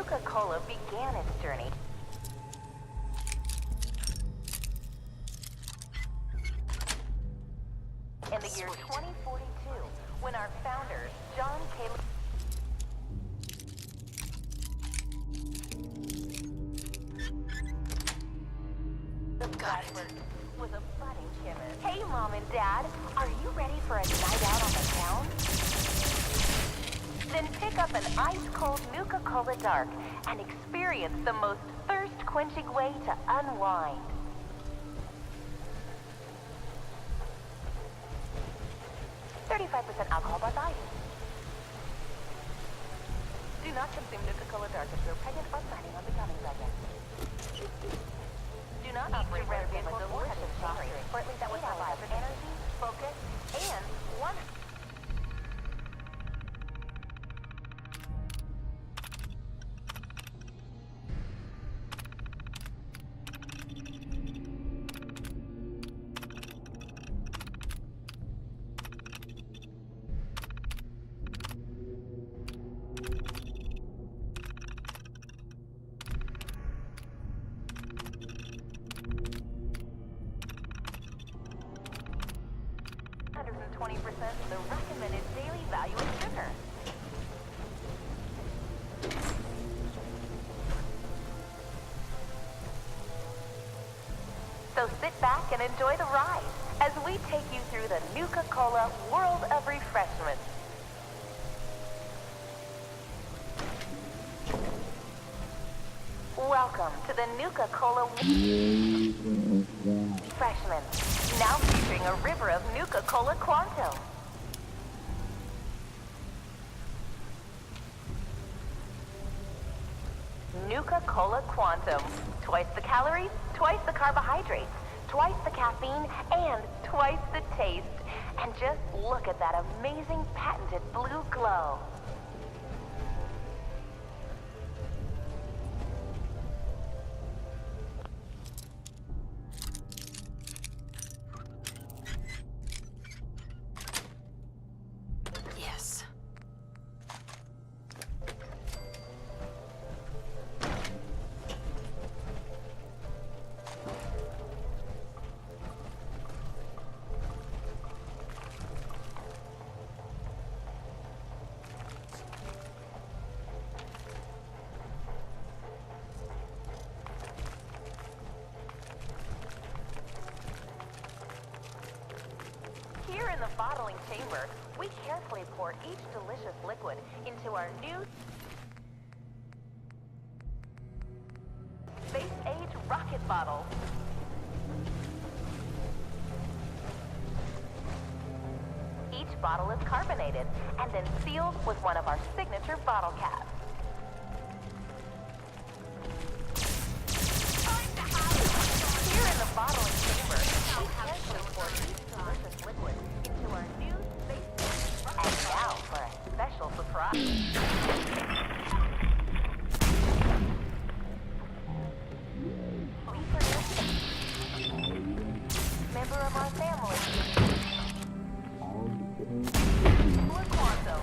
Nuka-Cola began its journey. In the year 2042, when our founders, John K. was a budding chemist. Hey, Mom and Dad, are you ready for a night out on the town? Then pick up an ice-cold Nuka-Cola Dark and experience the most thirst-quenching way to unwind. %35 alcohol by volume. Do not consume Nuka-Cola Dark if you're pregnant or planning on becoming pregnant. Do not operate your vehicle or have a soft drink for at least 8 hours of energy, focus, and one. The recommended daily value of sugar. So sit back and enjoy the ride as we take you through the Nuka-Cola world of refreshment. Welcome to the Nuka-Cola refreshment. Now featuring a river of Nuka-Cola Quantum. Nuka-Cola Quantum. Twice the calories, twice the carbohydrates, twice the caffeine, and twice the taste. And just look at that amazing patented blue glow. Here in the bottling chamber, we carefully pour each delicious liquid into our new space-age rocket bottle. Each bottle is carbonated and then sealed with one of our signature bottle caps. Here in the bottling chamber, we carefully pour each delicious liquid into our new space. And now for a special surprise. We produce a member of our family. Or Quantum.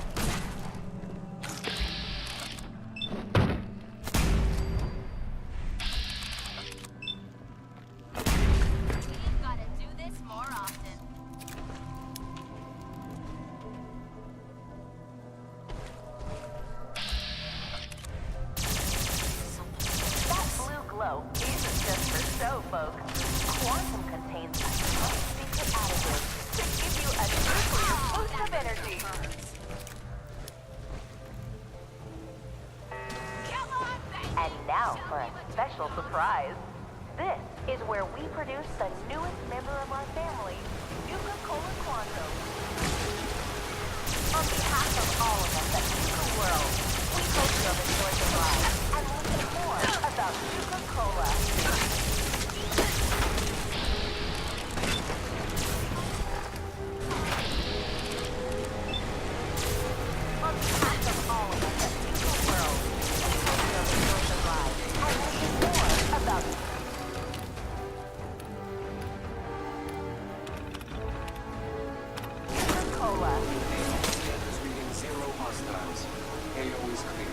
Isn't just for show, folks. Quantum contains a top-secret additive to give you a nuclear boost of energy. And now for a special surprise. This is where we produce the newest member of our family, Nuka-Cola Quantum. On behalf of all of us at Nuka World, we hope you have enjoyed the ride and learned more about Nuka-Cola. On behalf of all of us at Nuka World, we hope you have enjoyed the ride and learned more about Nuka-Cola. Status reading 0 hostiles. AO is clear.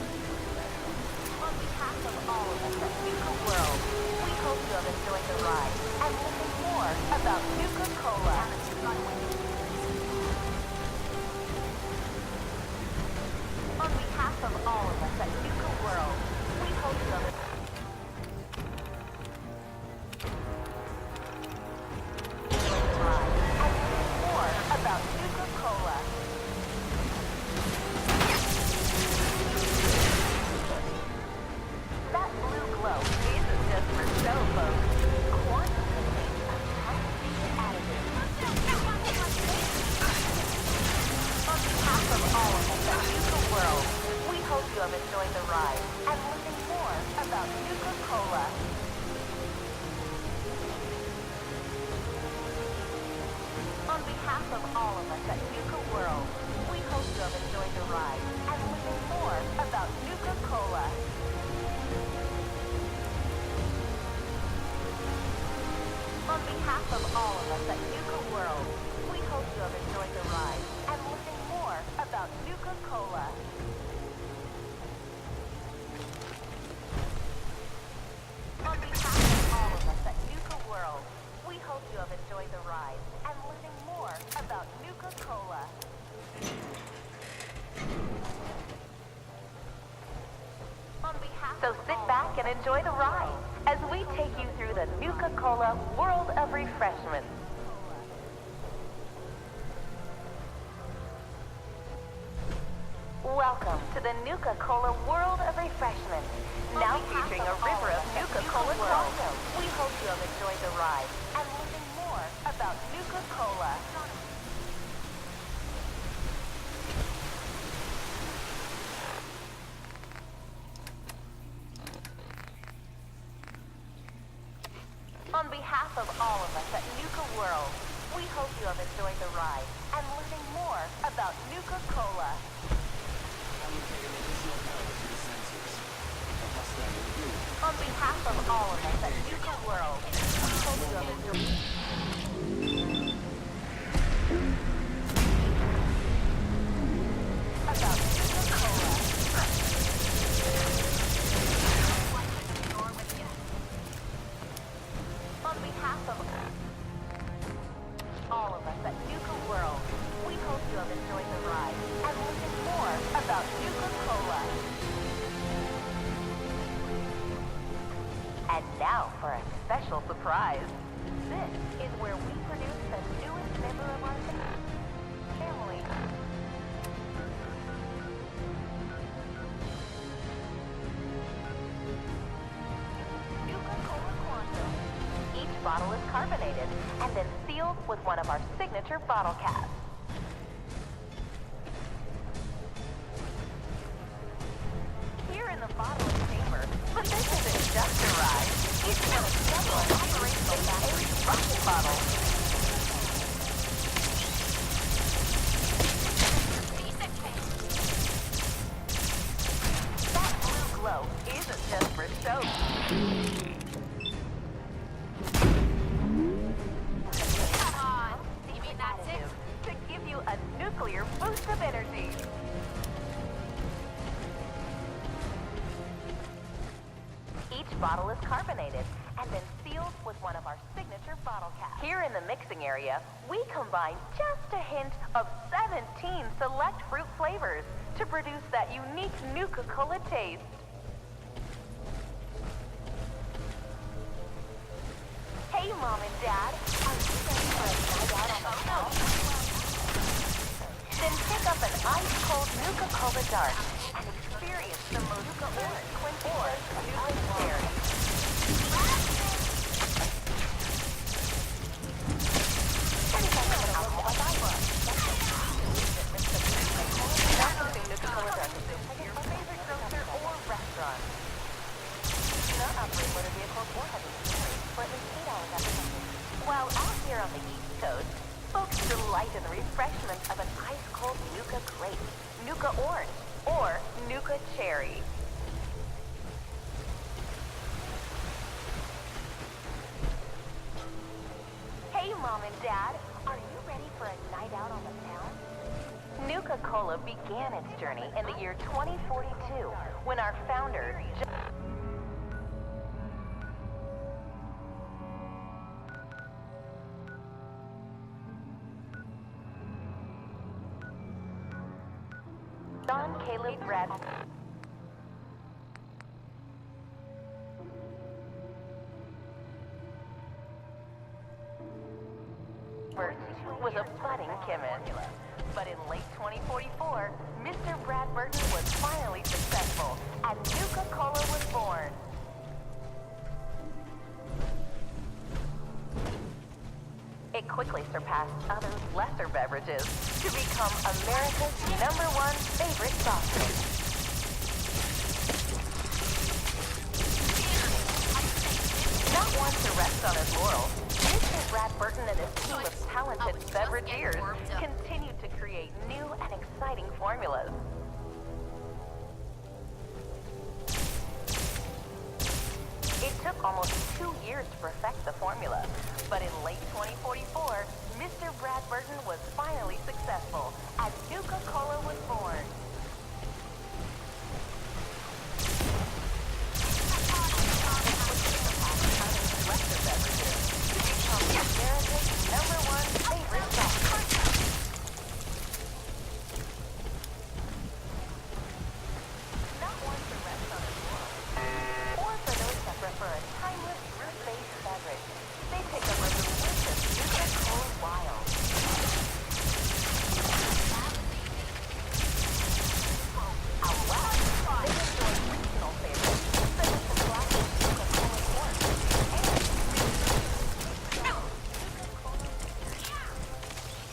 On behalf of all of us at Nuka World, we hope you have enjoyed the ride and learned more about Nuka-Cola. On behalf of all of us at Nuka World, we hope you have enjoyed the ride and learned more about Nuka-Cola. On behalf of all of us at Nuka World, we hope you have enjoyed the ride and learning more about Nuka-Cola. So sit back and enjoy the ride as we take you through the Nuka-Cola World of Refreshment. Welcome to the Nuka-Cola World of Refreshment. Now featuring a river of Nuka-Cola Quantum. We hope you have enjoyed the ride and learning more about Nuka-Cola. On behalf of all of us at Nuka World, we hope you have enjoyed the ride and learning more about Nuka-Cola. On behalf of all of us at Nuka World, we hope you have enjoyed... About Nuka-Cola. On behalf of all of us at Nuka World, we hope you have enjoyed the ride and learned more about Nuka-Cola. And now for a special surprise. This is where we produce the newest member of our family. Nuka-Cola Quantum. Each bottle is carbonated and then sealed with one of our signature bottle caps. Here in the bottling chamber, but this isn't just a ride. It's an example of operational battery rocket bottle. That blue glow isn't just for show. Come on, you mean that's it? To give you a nuclear boost of energy. Each bottle is carbonated and then sealed with one of our signature bottle caps. Here in the mixing area, we combine just a hint of 17 select fruit flavors to produce that unique Nuka-Cola taste. Hey, Mom and Dad, are you ready for a night out on the town? Then pick up an ice-cold Nuka-Cola Dark and experience the most Nuka-Orange or Nuka-Cherry. Not using Nuka-Cola Dark is your favorite grocer or restaurant. Do not operate motor vehicles or heavy machinery for at least 8 hours after sunset. While out here on the East Coast, folks delight in the refreshment of an ice-cold Nuka Grape, Nuka Orange, or Nuka Cherry. Hey, Mom and Dad, are you ready for a night out on the town? Nuka-Cola began its journey in the year 2042 when our founder, John Caleb Brad was a budding chemist. But in late 2044, Mr. Brad Burton was finally successful, and Nuka-Cola was born. It quickly surpassed other lesser beverages to become America's #1 favorite soft drink. Not one to rest on his laurels, Mr. Brad Burton and his team of talented beverageers continue to create new and exciting formulas. It took almost 2 years to perfect the formula, but in late 2044, Mr. Brad Burton was finally successful, as Nuka-Cola was born. Lesser beverages to become America's #1 favorite soft drink. Not one to rest on its laurels, or for those that prefer a timeless fruit-based beverage, they pick up a delicious Nuka-Cola Wild. Out west, they enjoy regional favorites such as the classic Nuka-Cola Quart and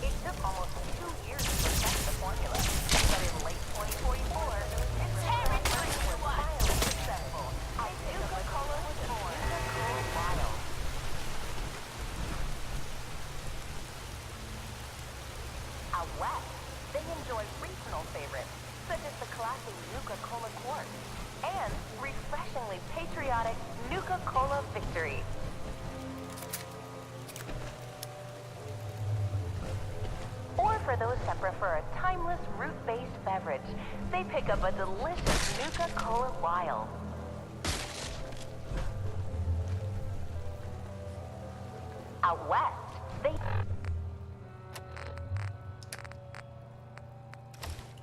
it took almost 2 years to perfect the formula, but in late 2044, its was finally successful, as Nuka-Cola was born. Nuka-Cola Wild. Out west, they enjoy regional favorites such as the classic Nuka-Cola Quart and refreshingly patriotic Nuka-Cola Victory. Or for those that prefer a timeless root-based beverage, they pick up a delicious Nuka-Cola Wild. Out west, they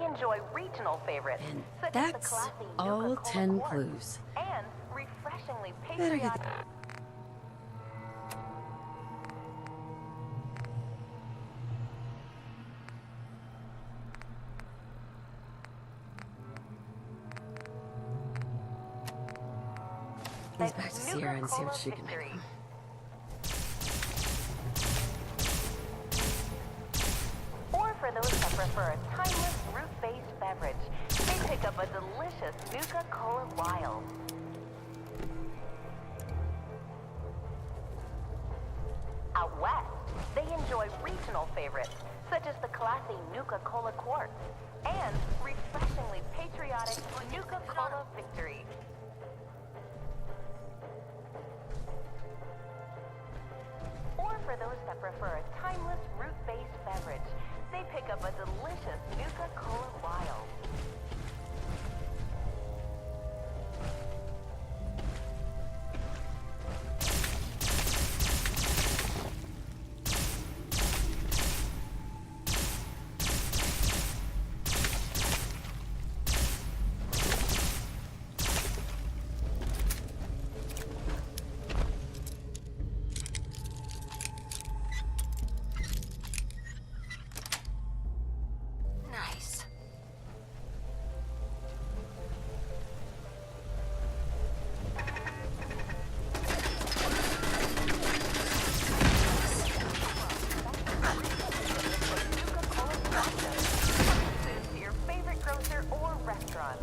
enjoy regional favorites And such as the that's classy all Nuka-Cola 10 Quart clues. and refreshingly Better get patriotic. He's back to Sierra and see what she can make. Or for those that prefer a timeless fruit-based beverage, they pick up a delicious Nuka-Cola Wild. Out west, they enjoy regional favorites such as the classy Nuka-Cola Quart and refreshingly patriotic Nuka-Cola Victory. Or for those that prefer a timeless root-based beverage, they pick up a delicious Nuka-Cola Wild. Nice. Nuka-Cola Quantum. Purchases to your favorite grocer or restaurant.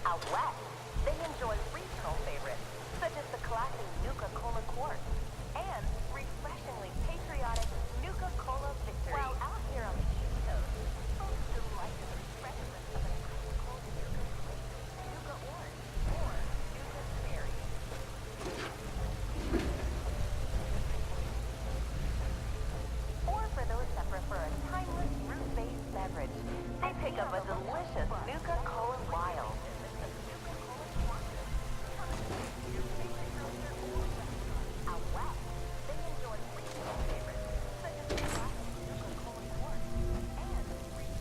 Out west, they enjoy regional favorites such as the classy Nuka-Cola Quart and refreshingly patriotic Nuka-Cola Victory. While out here on the East Coast, folks delight in the freshness of an ice-cold Nuka Slate, Nuka Orange, or Nuka Berry. Or for those that prefer a timeless fruit-based beverage, they pick up a delicious Nuka-Cola Wild. Out west, they enjoy regional favorites such as the classic Nuka-Cola Quart, and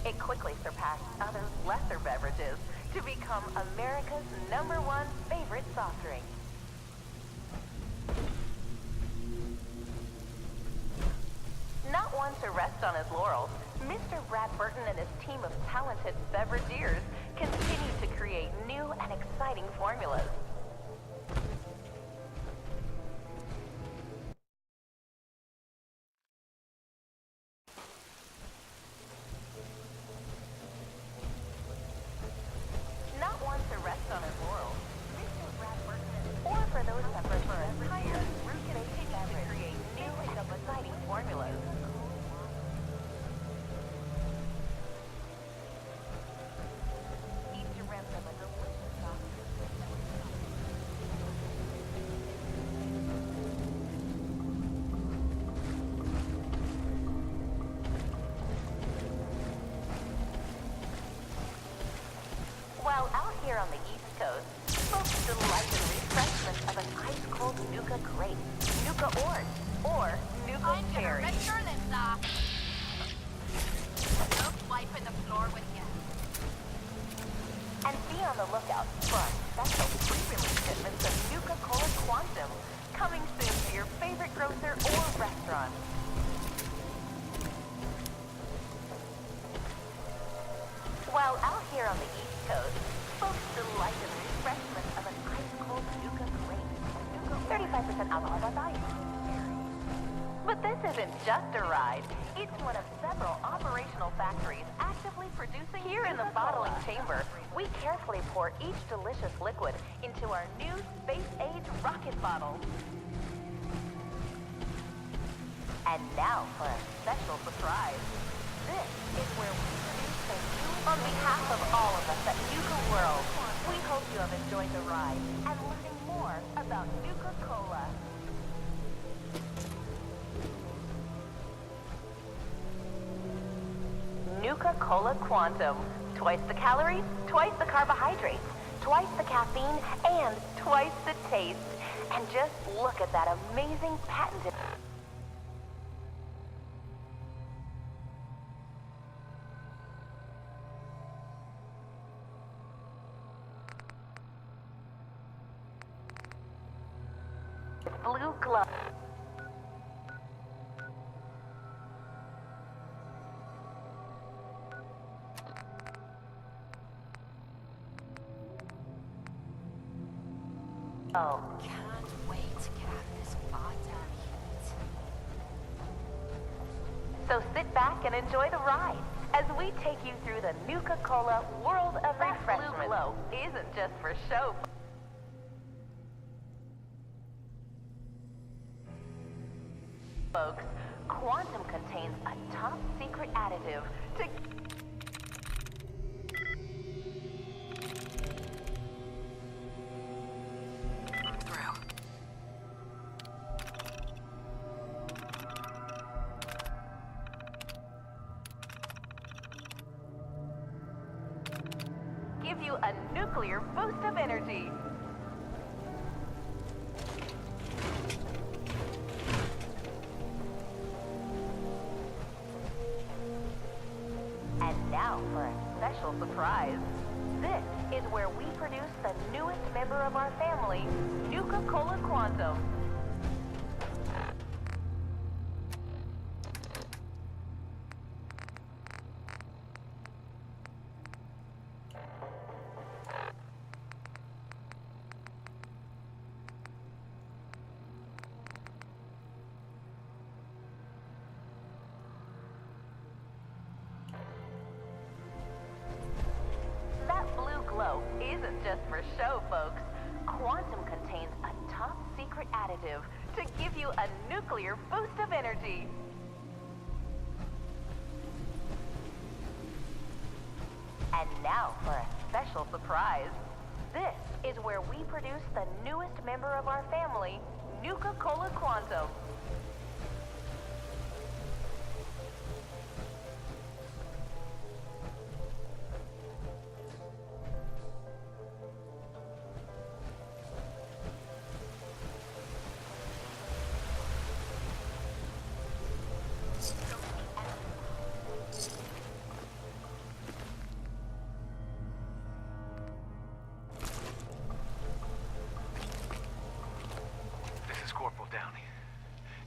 it quickly surpassed other lesser beverages to become America's #1 favorite soft drink. Not one to rest on his laurels, Mr. Brad Burton and his team of talented beverageers continue to create new and exciting formulas. on the East Coast, folks delight in refreshment of an ice-cold Nuka grape, Nuka orange, or Nuka cherry. I'm gonna rip your lips off. No wiping the floor with you. And be on the lookout for our special pre-release shipments of Nuka-Cola Quantum, coming soon to your favorite grocer or restaurant. While out here on the East Coast, folks delight in the refreshment of an ice-cold Nuka grape, Nuka 35% alcohol by volume. But this isn't just a ride. It's one of several operational factories actively producing. Here in the bottling chamber, we carefully pour each delicious liquid into our new space-age rocket bottle. And now for a special surprise. This is where we produce the new... On behalf of all of us at Nuka World, we hope you have enjoyed the ride and learning more about Nuka-Cola. Nuka-Cola Quantum. Twice the calories, twice the carbohydrates, twice the caffeine, and twice the taste. And just look at that amazing patented... blue glove. Oh. Can't wait to get out of this goddamn heat. So sit back and enjoy the ride as we take you through the Nuka-Cola world of refreshment. Blue glow isn't just for show. Folks, Quantum contains a top secret additive to... give you a nuclear boost of energy. And now for a special surprise. This is where we produce the newest member of our family, Nuka-Cola Quantum. Isn't just for show, folks. Quantum contains a top secret additive to give you a nuclear boost of energy. And now for a special surprise. This is where we produce the newest member of our family, Nuka-Cola Quantum.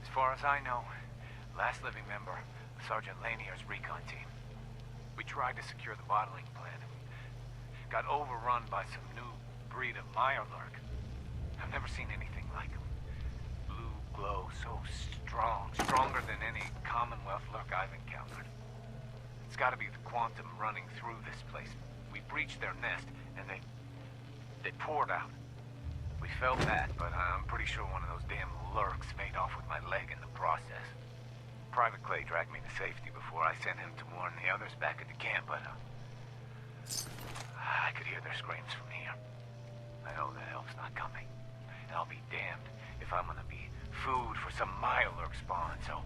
As far as I know, last living member of Sergeant Lanier's recon team. We tried to secure the bottling plant and got overrun by some new breed of Mirelurk. I've never seen anything like them. Blue glow, so strong, stronger than any Commonwealth lurk I've encountered. It's gotta be the quantum running through this place. We breached their nest and they poured out. We felt that, but I'm pretty sure one of those damn lurks made off with my leg in the process. Private Clay dragged me to safety before I sent him to warn the others back at the camp, but I could hear their screams from here. I know the help's not coming, and I'll be damned if I'm gonna be food for some Mirelurk spawn, so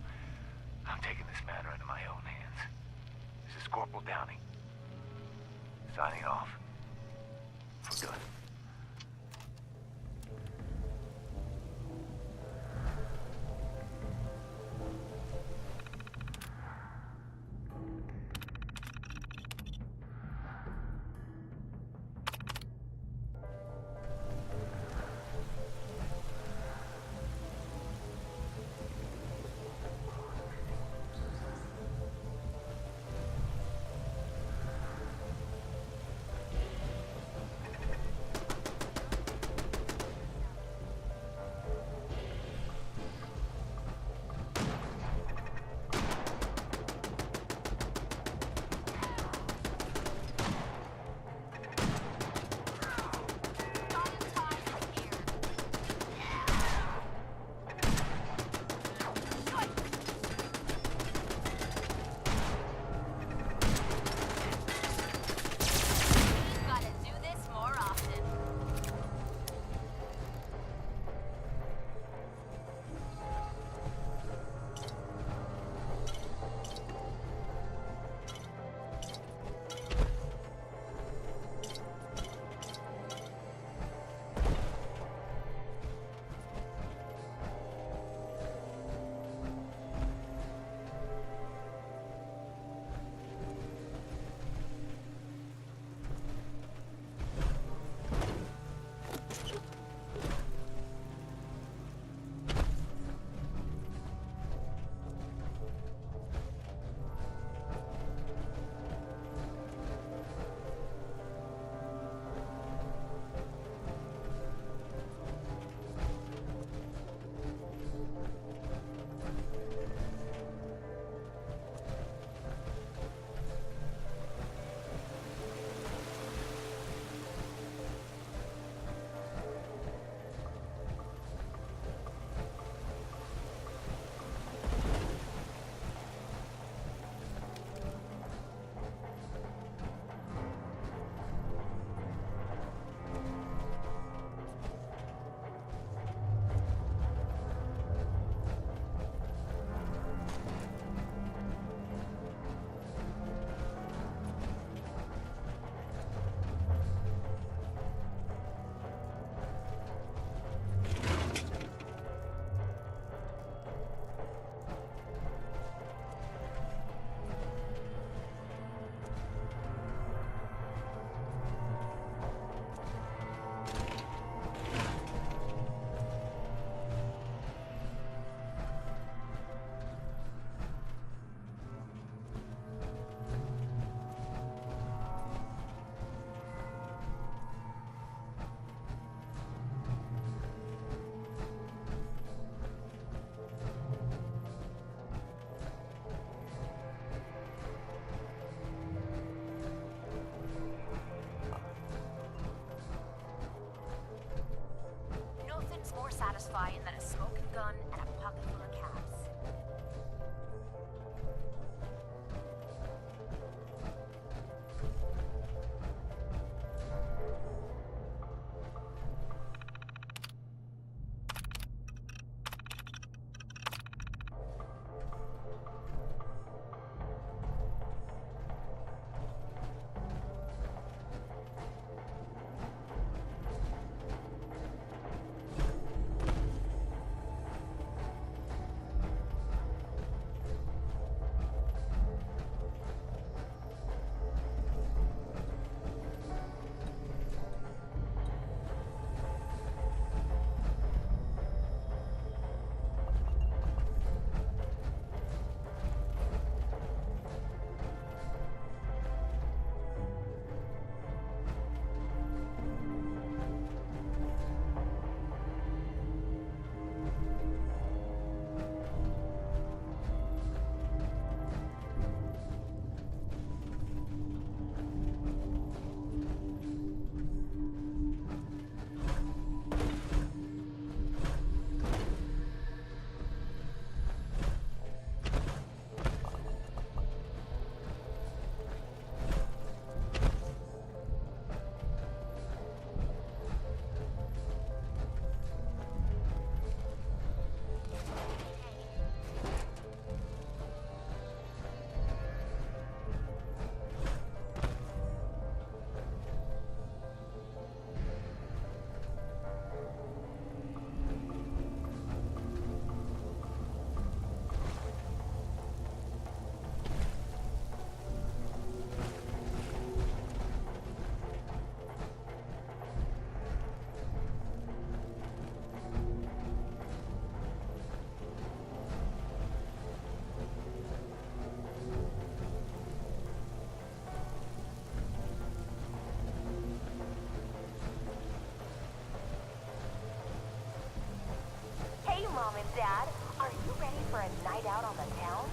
I'm taking this matter into my own hands. This is Corporal Downey, signing off. For good. Gotta do this more often. Nothing's more satisfying than a smoking gun and a pocket full of caps. Dad, are you ready for a night out on the town?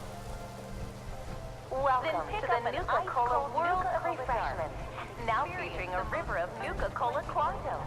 Welcome to the Nuka-Cola World of Refreshments, now featuring a river of Nuka-Cola Quantum.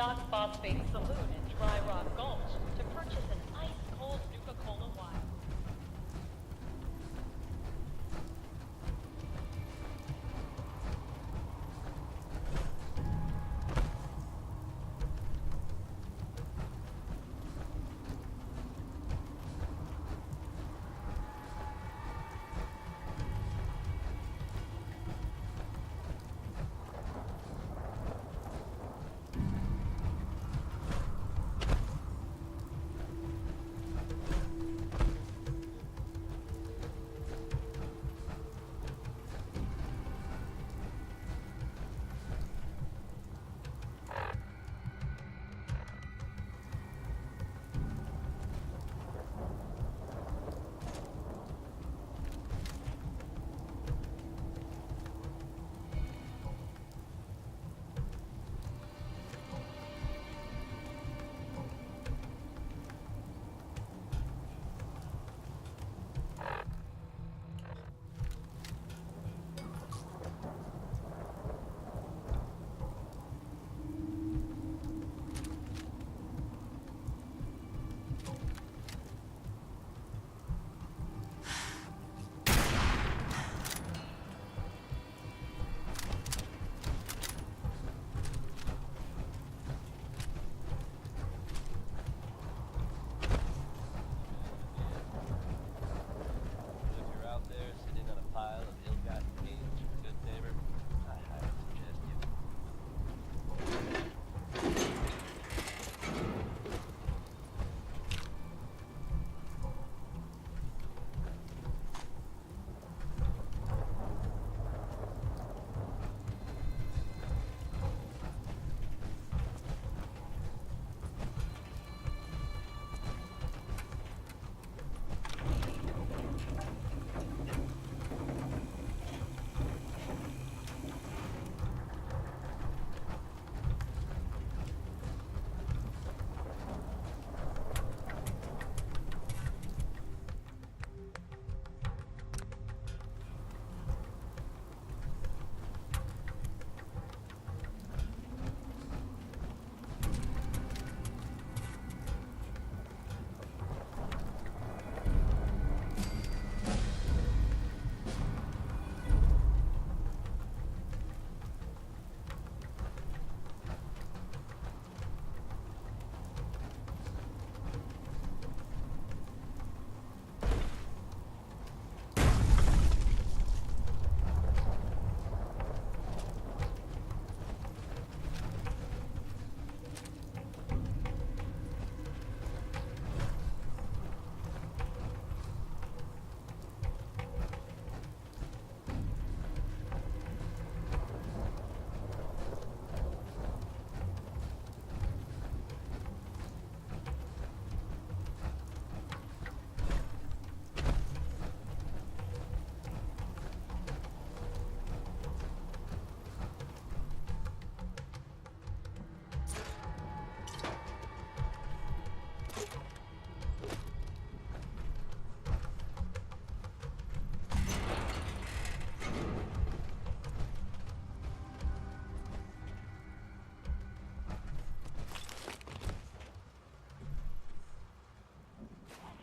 Doc Phosphate Saloon in Dry Rock Gulch to purchase an ice-cold Nuka-Cola Wild.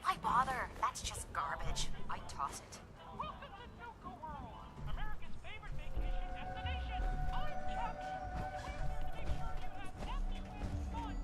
Why bother? That's just garbage. I'd toss it. Welcome to Nuka World, America's favorite vacation destination. I'm Chuck. We're here to make sure you have everywhere fun.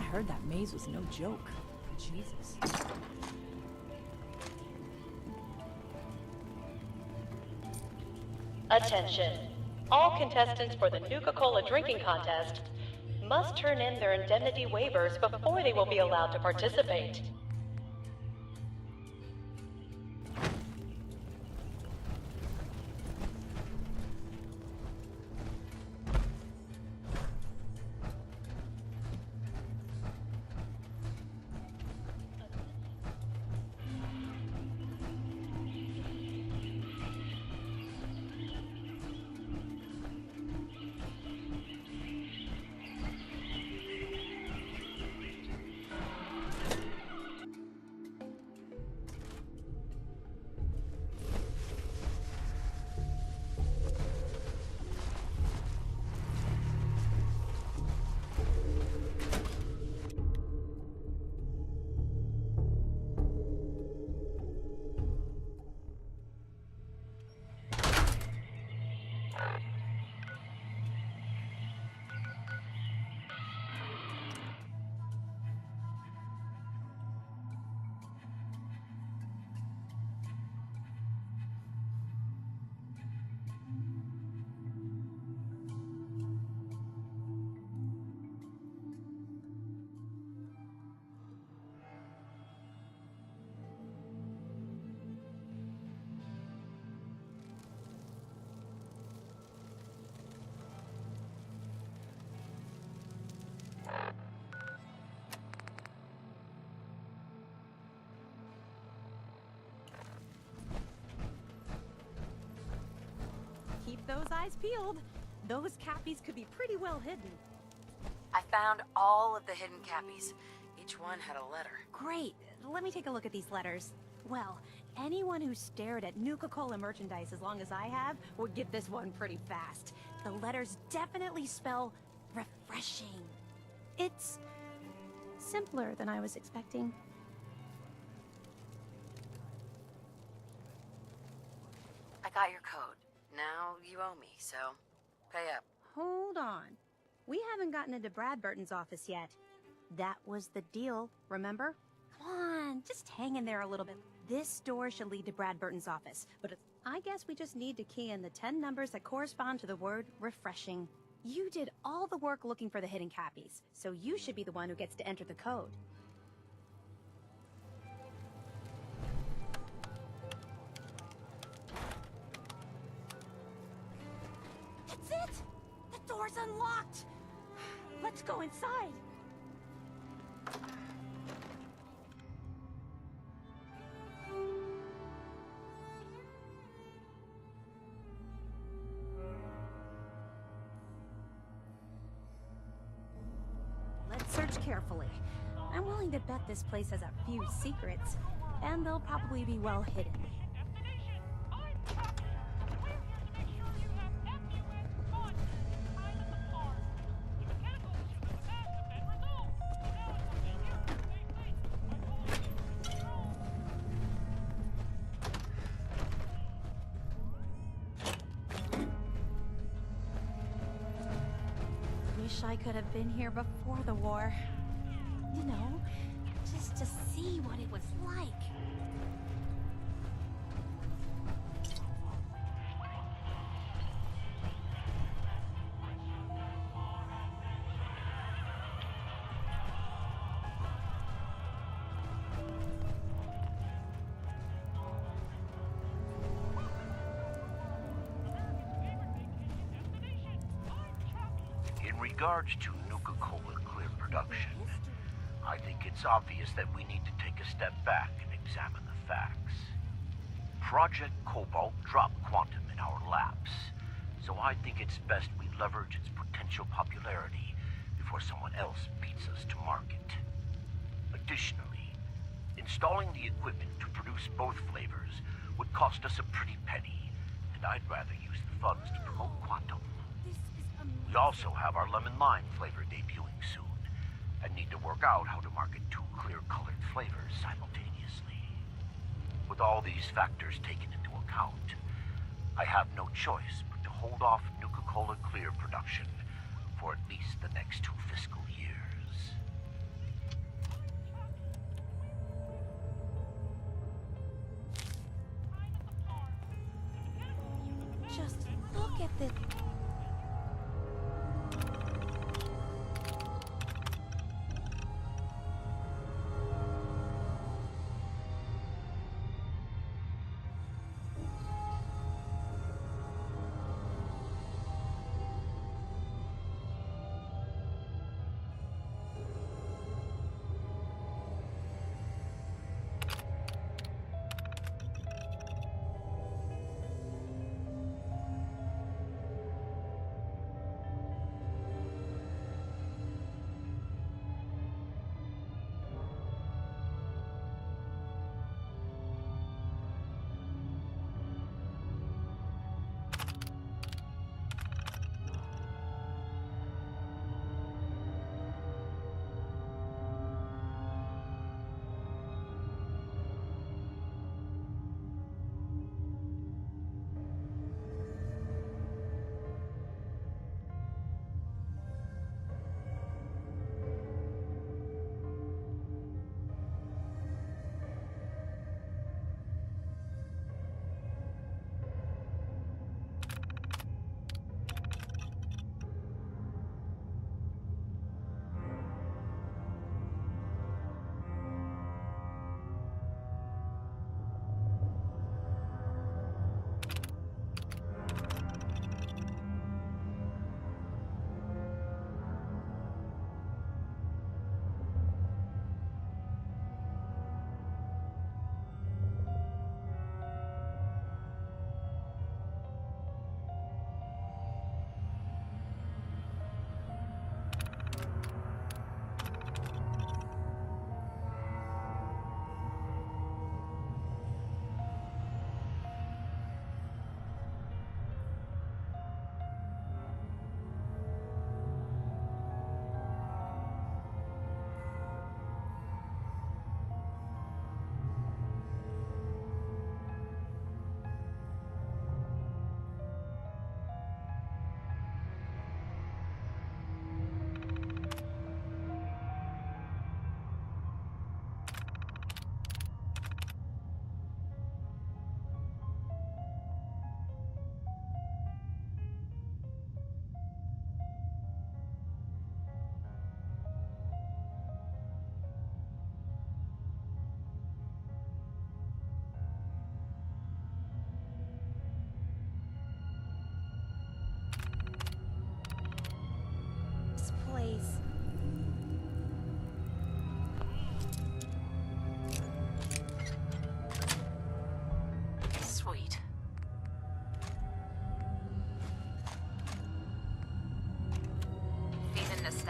heard that maze was no joke. Jesus. Attention. All contestants for the Nuka-Cola drinking contest must turn in their indemnity waivers before they will be allowed to participate. Keep those eyes peeled. Those cappies could be pretty well hidden. I found all of the hidden cappies. Each one had a letter. Great. Let me take a look at these letters. Well, anyone who stared at Nuka-Cola merchandise as long as I have would get this one pretty fast. The letters definitely spell refreshing. It's simpler than I was expecting. I got your code. Now you owe me, so pay up. Hold on. We haven't gotten into Brad Burton's office yet. That was the deal, remember? Come on, just hang in there a little bit. This door should lead to Brad Burton's office, but I guess we just need to key in the 10 numbers that correspond to the word refreshing. You did all the work looking for the hidden cappies, so you should be the one who gets to enter the code. That's it! The door's unlocked! Let's go inside. Let's search carefully. I'm willing to bet this place has a few secrets, and they'll probably be well hidden. Destination. I'm Chucky. We're here to make sure you have everywhere fun. Time at the park. The mechanical issue in the past have been resolved. Now you'll be here to stay safe. I'm going to control. Wish I could have been here before the war. You know, just to see what it was like. In regards to Nuka-Cola clear production, I think it's obvious that we need to take a step back and examine the facts. Project Cobalt dropped quantum in our laps, so I think it's best we leverage its potential popularity before someone else beats us to market. Additionally, installing the equipment to produce both flavors would cost us a pretty penny, and I'd rather use the funds to promote quantum. We also have our lemon lime flavor debuting soon, and need to work out how to market two clear-colored flavors simultaneously. With all these factors taken into account, I have no choice but to hold off Nuka-Cola clear production for at least the next 2 fiscal years.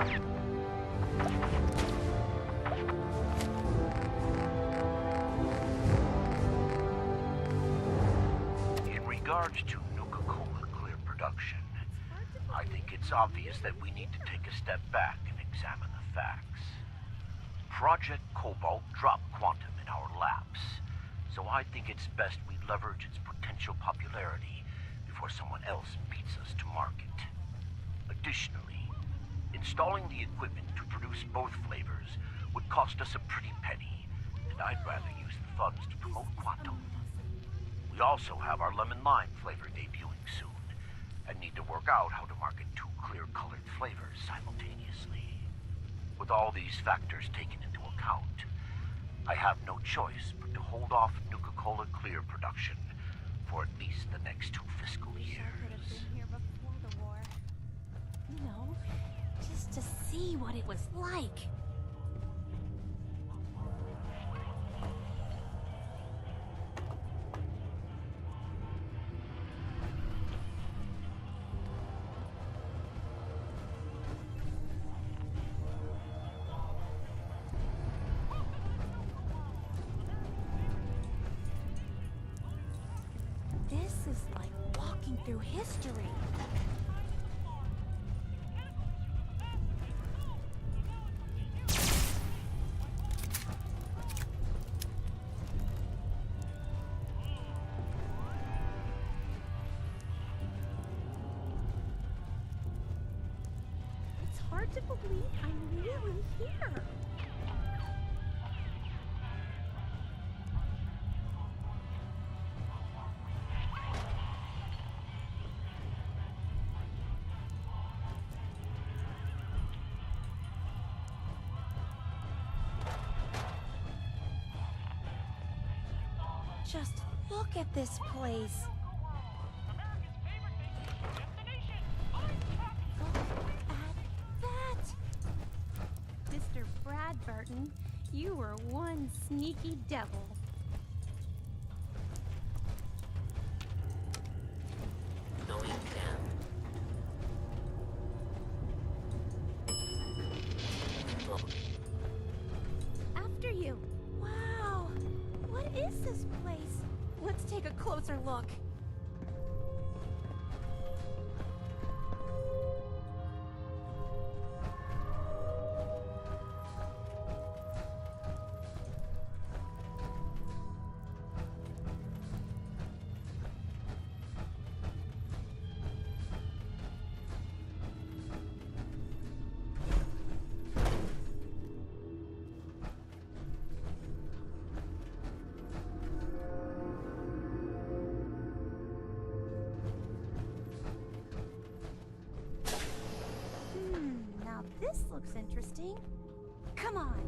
In regards to Nuka-Cola Clear production, I think it's obvious that we need to take a step back and examine the facts. Project Cobalt dropped quantum in our laps, so I think it's best we leverage its potential popularity before someone else beats us to market. Additionally, installing the equipment to produce both flavors would cost us a pretty penny, and I'd rather use the funds to promote quantum. We also have our lemon lime flavor debuting soon, and need to work out how to market two clear-colored flavors simultaneously. With all these factors taken into account, I have no choice but to hold off Nuka-Cola Clear production for at least the next 2 fiscal years. Here before the war. You know, just to see what it was like. This is like walking through history. It's hard to believe I'm really here. Just look at this place. America's favorite vacation destination. Look at that! Mr. Bradburton, you were one sneaky devil. Going down. After you. Wow! What is this place? Let's take a closer look. Now this looks interesting. Come on.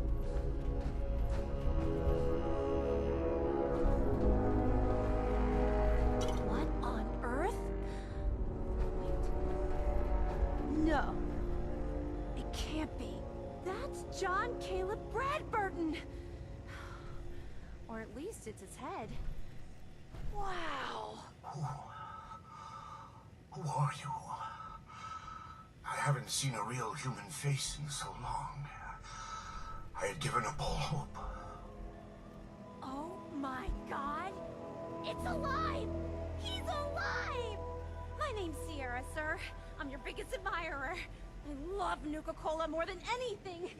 What on earth? Wait. No. It can't be. That's John Caleb Bradburton. Or at least it's his head. Wow. Who are you? I haven't seen a real human face in so long. I had given up all hope. Oh my god! It's alive! He's alive! My name's Sierra, sir. I'm your biggest admirer. I love Nuka-Cola more than anything.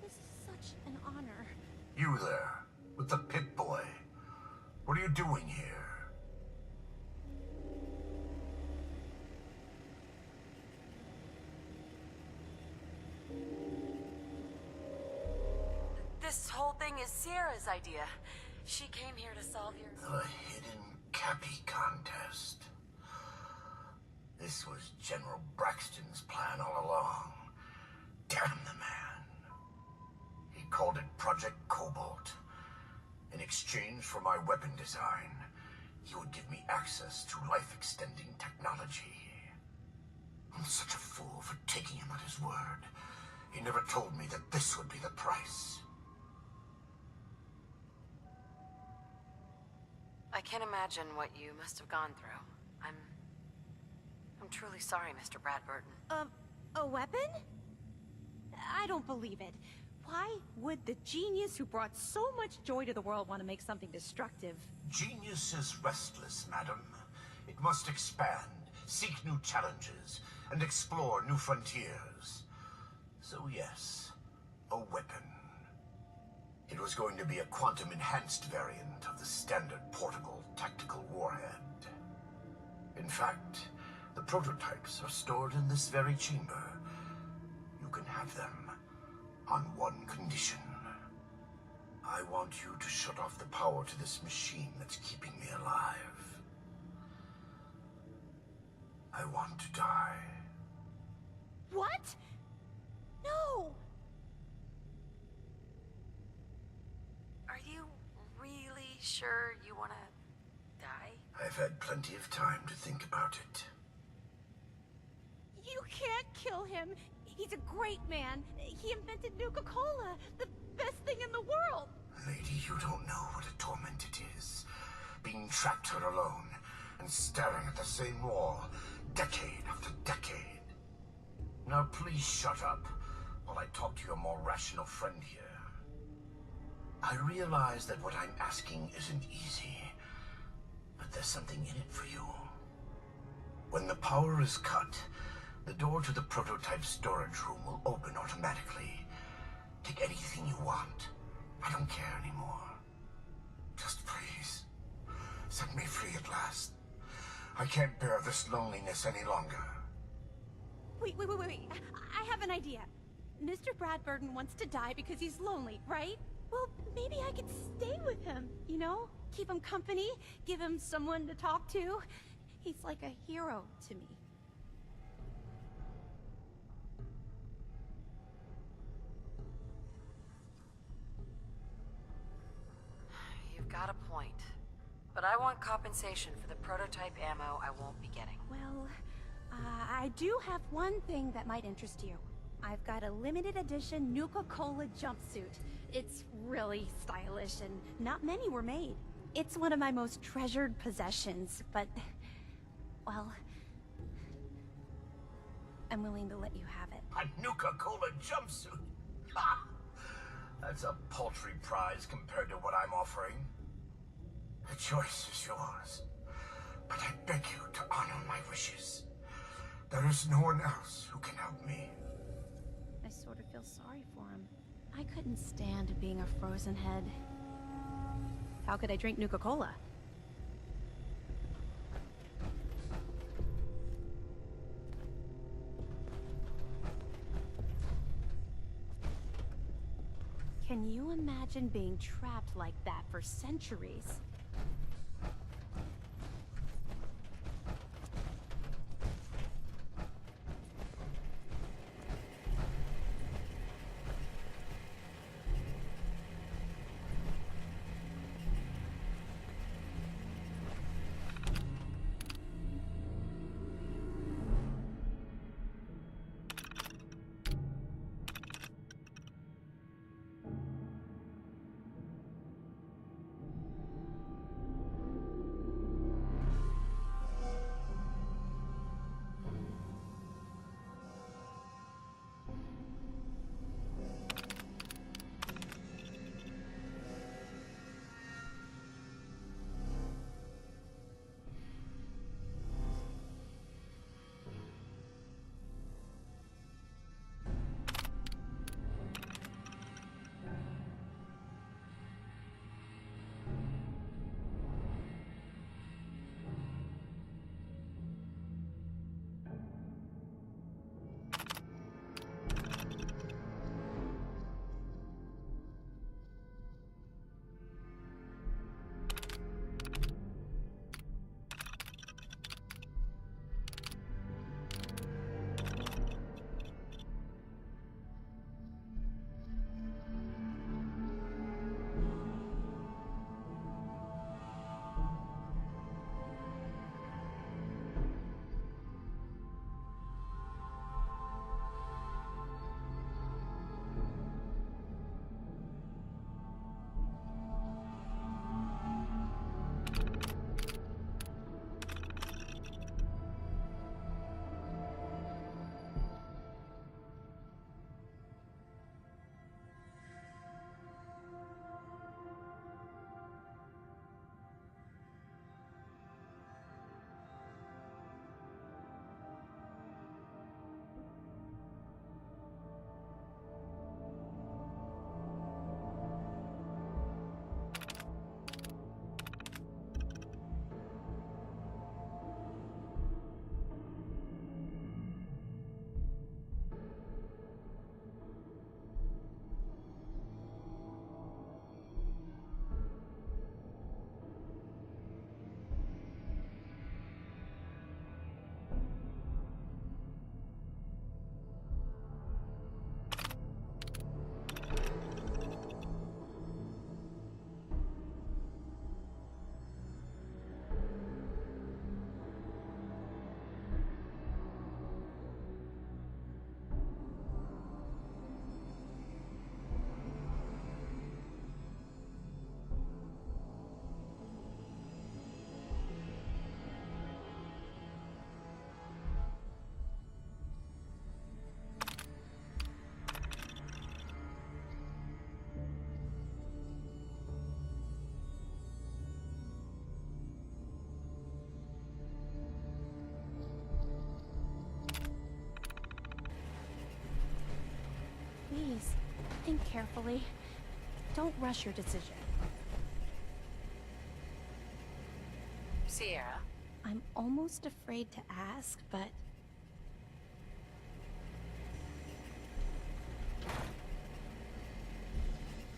This is such an honor. You there, with the pit boy. What are you doing here? This whole thing is Sierra's idea. She came here to solve your... The hidden Cappy contest. This was General Braxton's plan all along. Damn the man. He called it Project Cobalt. In exchange for my weapon design, he would give me access to life-extending technology. I'm such a fool for taking him at his word. He never told me that this would be the price. I can't imagine what you must have gone through. I'm truly sorry, Mr. Bradburton. A weapon? I don't believe it. Why would the genius who brought so much joy to the world want to make something destructive? Genius is restless, madam. It must expand, seek new challenges, and explore new frontiers. So yes, a weapon. It was going to be a quantum-enhanced variant of the standard portable tactical warhead. In fact, the prototypes are stored in this very chamber. You can have them on one condition. I want you to shut off the power to this machine that's keeping me alive. I want to die. What? No! Are you really sure you want to die? I've had plenty of time to think about it. You can't kill him. He's a great man. He invented Nuka-Cola, the best thing in the world. Lady, you don't know what a torment it is. Being trapped here alone and staring at the same wall, decade after decade. Now please shut up while I talk to your more rational friend here. I realize that what I'm asking isn't easy, but there's something in it for you. When the power is cut, the door to the prototype storage room will open automatically. Take anything you want. I don't care anymore. Just please, set me free at last. I can't bear this loneliness any longer. Wait. I have an idea. Mr. Bradburden wants to die because he's lonely, right? Well, maybe I could stay with him, you know? Keep him company, give him someone to talk to. He's like a hero to me. You've got a point. But I want compensation for the prototype ammo I won't be getting. Well, I do have one thing that might interest you. I've got a limited edition Nuka-Cola jumpsuit. It's really stylish and not many were made. It's one of my most treasured possessions, but, well, I'm willing to let you have it. A Nuka-Cola jumpsuit? Ha! That's a paltry prize compared to what I'm offering. The choice is yours, but I beg you to honor my wishes. There is no one else who can help me. I sort of feel sorry for him. I couldn't stand being a frozen head. How could I drink Nuka-Cola? Can you imagine being trapped like that for centuries? Please, think carefully. Don't rush your decision. Sierra? I'm almost afraid to ask, but...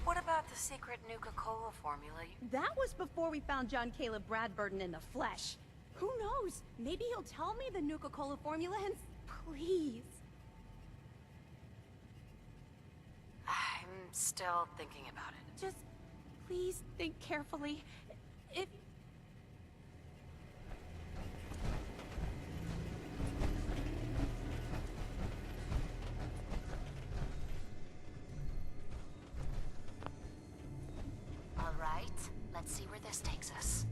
What about the secret Nuka-Cola formula? That was before we found John Caleb Bradburton in the flesh. Who knows? Maybe he'll tell me the Nuka-Cola formula and... Please. I'm still thinking about it. Just... please think carefully. If... All right, let's see where this takes us.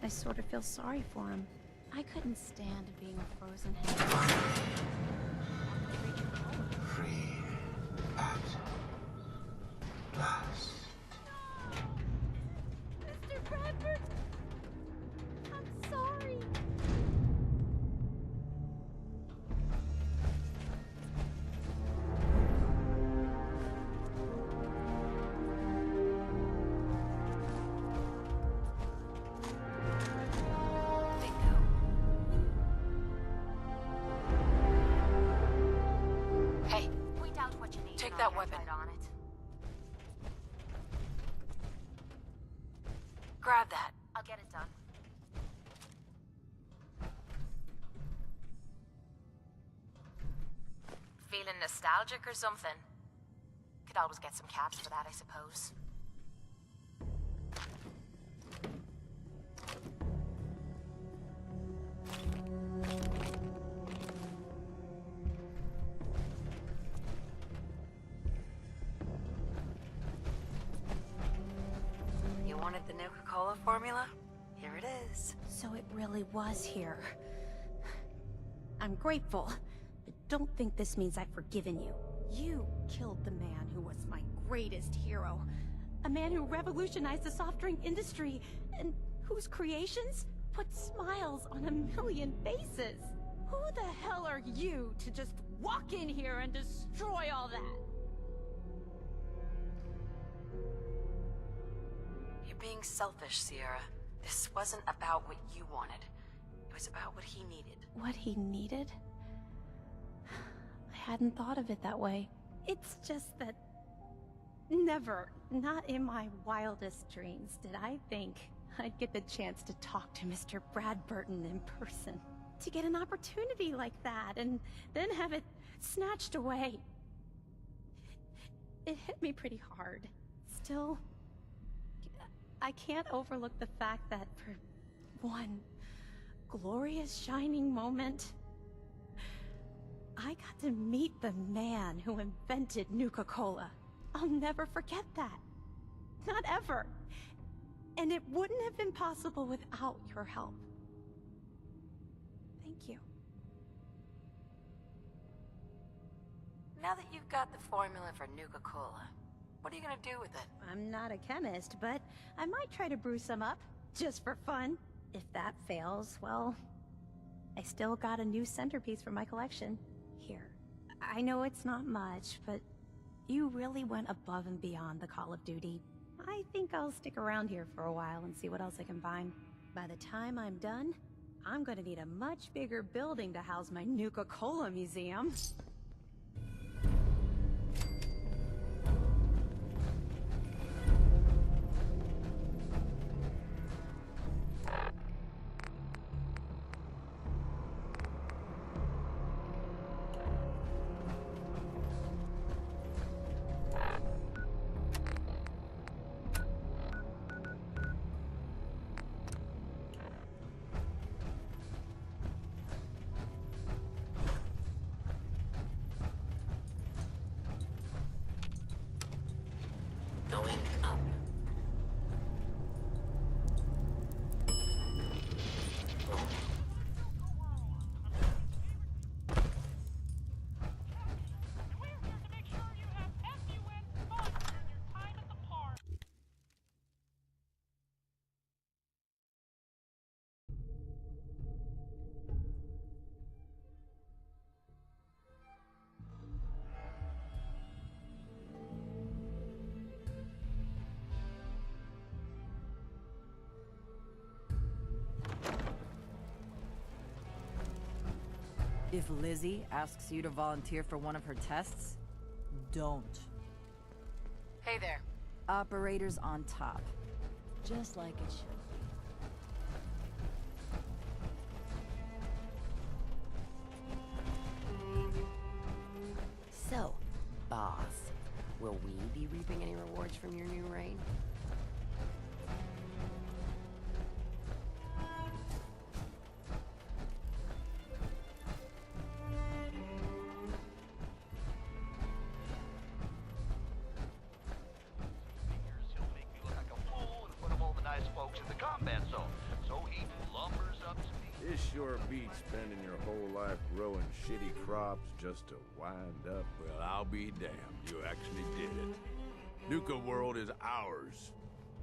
I sort of feel sorry for him. I couldn't stand being a frozen head. Free at last. Mr. Bradford! I'm sorry. Hey, Point out what you need. Take and that I'll get weapon. right on it. grab that. I'll get it done. Feeling nostalgic or something? Could always get some caps for that, I suppose. You wanted the Nuka-Cola formula? Here it is. So it really was here. I'm grateful, but don't think this means I've forgiven you. You killed the man who was my greatest hero. A man who revolutionized the soft drink industry, and whose creations put smiles on a million faces. Who the hell are you to just walk in here and destroy all that? You're being selfish, Sierra. This wasn't about what you wanted. It was about what he needed. What he needed? I hadn't thought of it that way. It's just that... never, not in my wildest dreams, did I think I'd get the chance to talk to Mr. Bradburton in person. To get an opportunity like that, and then have it snatched away. It hit me pretty hard. Still, I can't overlook the fact that one glorious shining moment. I got to meet the man who invented Nuka-Cola. I'll never forget that. Not ever. And it wouldn't have been possible without your help. Thank you. Now that you've got the formula for Nuka-Cola, what are you gonna do with it? I'm not a chemist, but I might try to brew some up, just for fun. If that fails, well, I still got a new centerpiece for my collection. Here. I know it's not much, but you really went above and beyond the Call of Duty. I think I'll stick around here for a while and see what else I can find. By the time I'm done, I'm gonna need a much bigger building to house my Nuka-Cola museum. Going up. We're here to make sure you have FUN fun during your time at the park. If Lizzie asks you to volunteer for one of her tests, don't. Hey there. Operators on top. Just like it should be. So, boss, will we be reaping any rewards from your new reign? He'll make me look like a fool in front of all the nice folks in the combat zone. So he lumbers up to me. This sure beats spending your whole life growing shitty crops just to wind up. Well, I'll be damned. You actually did it. Nuka World is ours.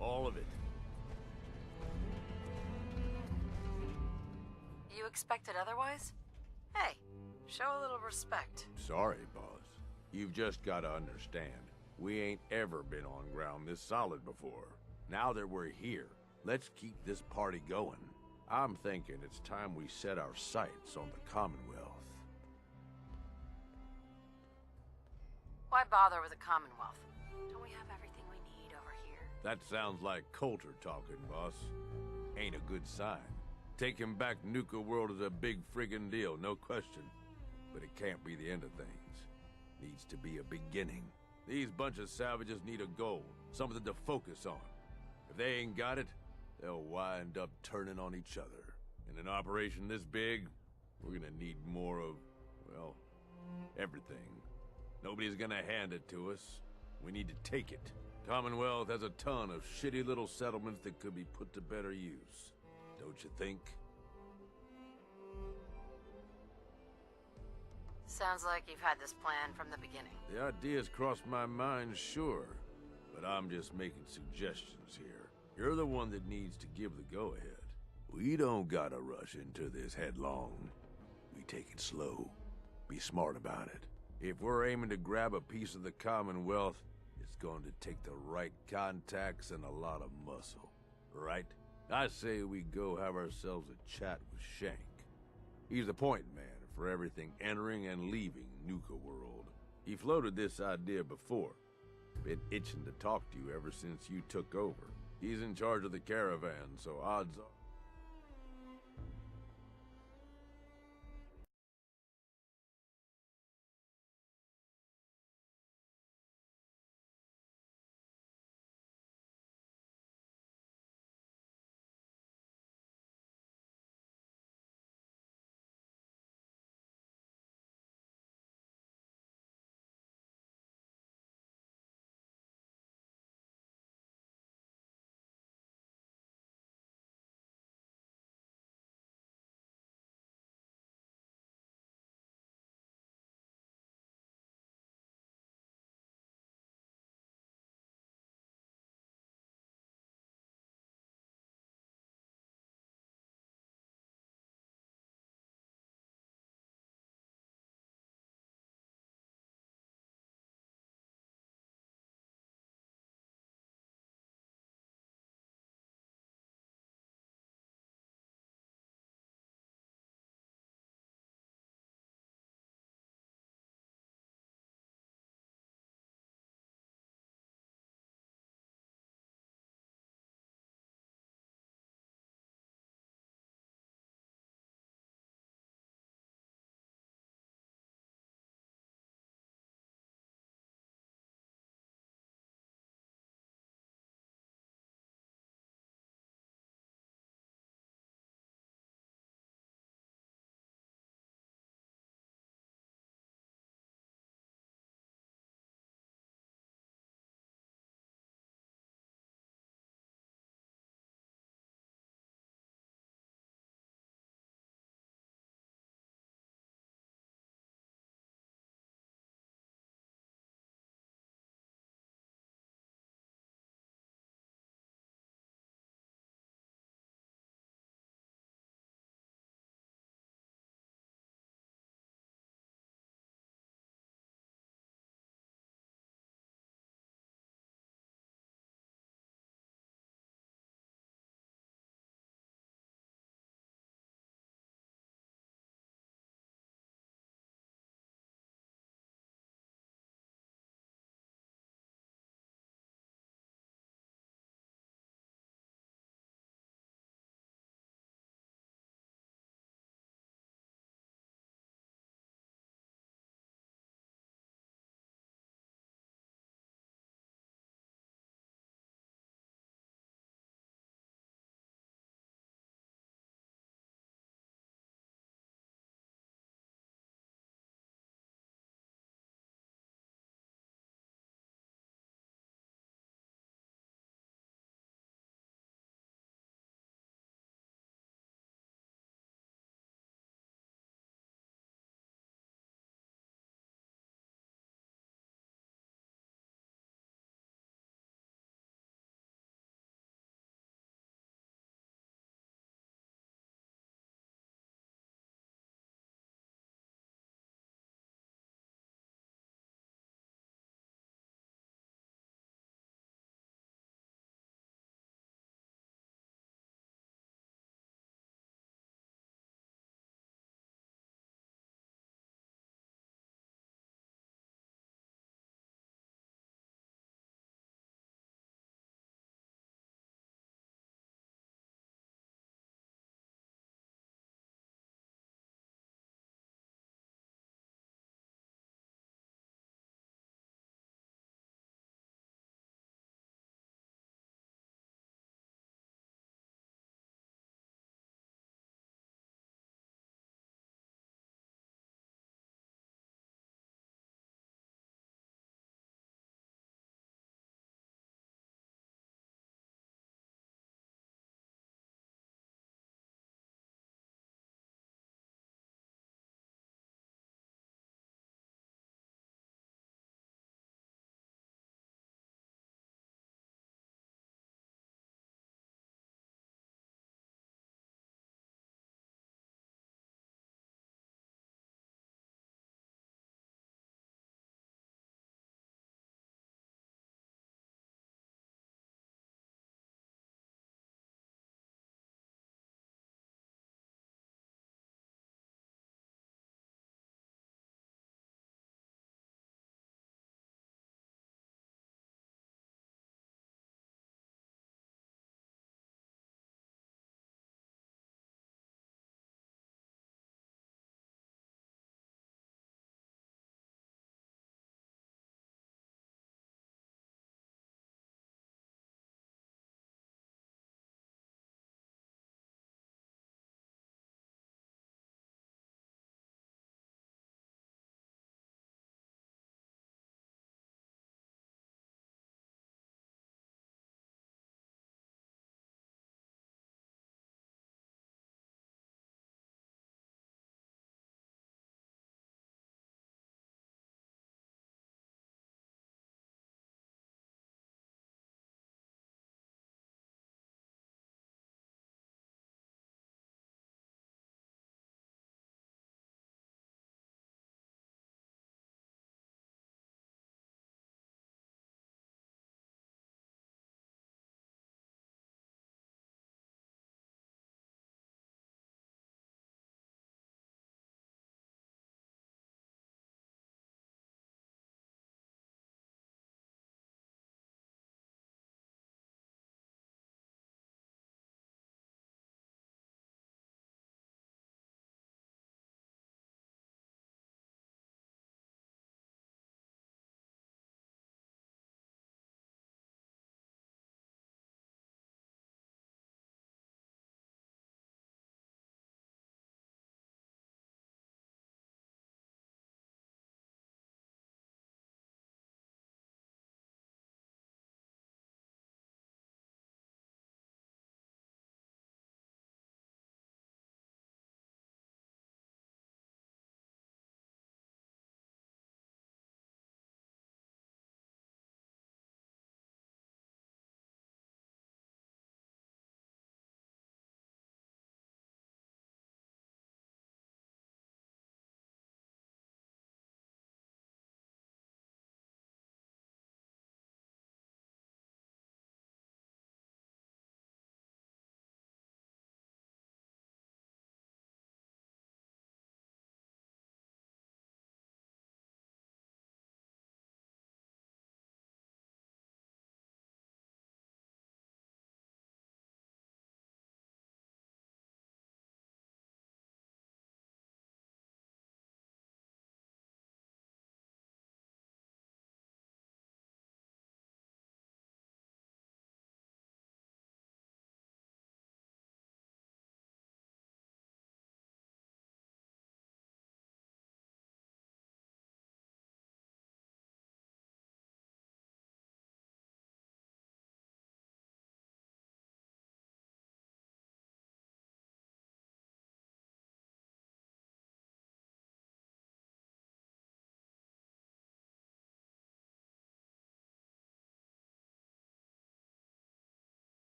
All of it. You expected otherwise? Hey, show a little respect. Sorry, boss. You've just gotta understand. We ain't ever been on ground this solid before. Now that we're here, let's keep this party going. I'm thinking it's time we set our sights on the Commonwealth. Why bother with the Commonwealth? Don't we have everything we need over here? That sounds like Coulter talking, boss. Ain't a good sign. Taking back Nuka World is a big friggin' deal, no question. But it can't be the end of things. Needs to be a beginning. These bunch of savages need a goal, something to focus on. If they ain't got it, they'll wind up turning on each other. In an operation this big, we're gonna need more of, well, everything. Nobody's gonna hand it to us. We need to take it. Commonwealth has a ton of shitty little settlements that could be put to better use. Don't you think? Sounds like you've had this plan from the beginning. The idea's crossed my mind, sure. But I'm just making suggestions here. You're the one that needs to give the go-ahead. We don't gotta rush into this headlong. We take it slow. Be smart about it. If we're aiming to grab a piece of the Commonwealth, it's going to take the right contacts and a lot of muscle. Right? I say we go have ourselves a chat with Shank. He's the point man for everything entering and leaving Nuka World. He floated this idea before. Been itching to talk to you ever since you took over. He's in charge of the caravan, so odds are...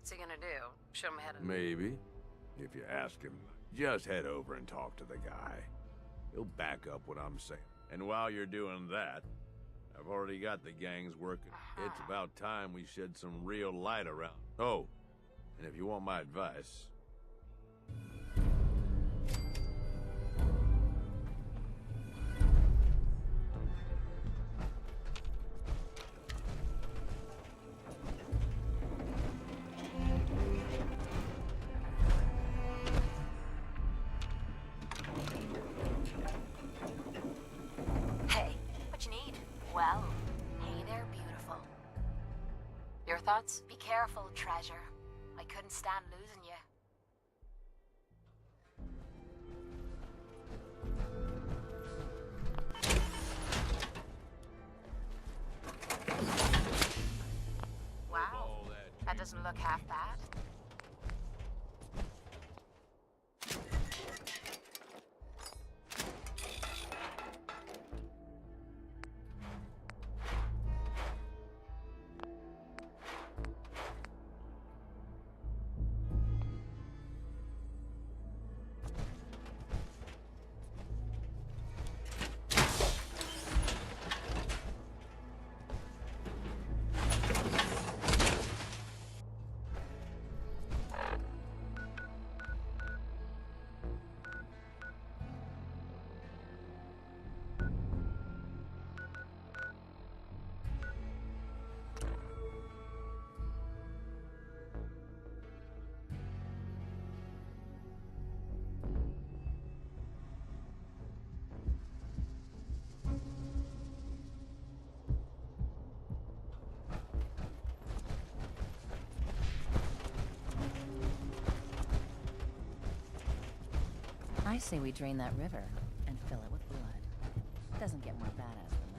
What's he gonna do? Show him how to... Maybe. If you ask him, just head over and talk to the guy. He'll back up what I'm saying. And while you're doing that, I've already got the gangs working. It's about time we shed some real light around. Oh, and if you want my advice... Hey, what you need? Well, hey there, beautiful. Your thoughts? Be careful, treasure. I couldn't stand losing you. Wow, that doesn't look half bad. I say we drain that river and fill it with blood. Doesn't get more badass than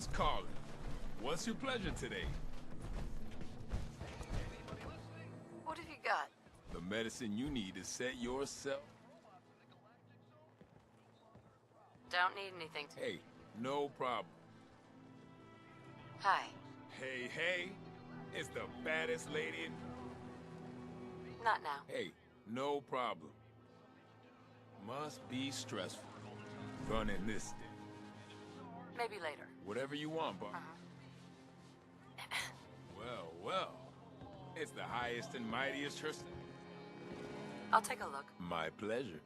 comes calling. What's your pleasure today? What have you got? The medicine you need to set yourself. Don't need anything. Hey, no problem. Hi. Hey, hey, it's the baddest lady in... Not now. Hey, no problem. Must be stressful. Running this thing. Maybe later. Whatever you want, Bob. Well, well. It's the highest and mightiest herself. I'll take a look. My pleasure.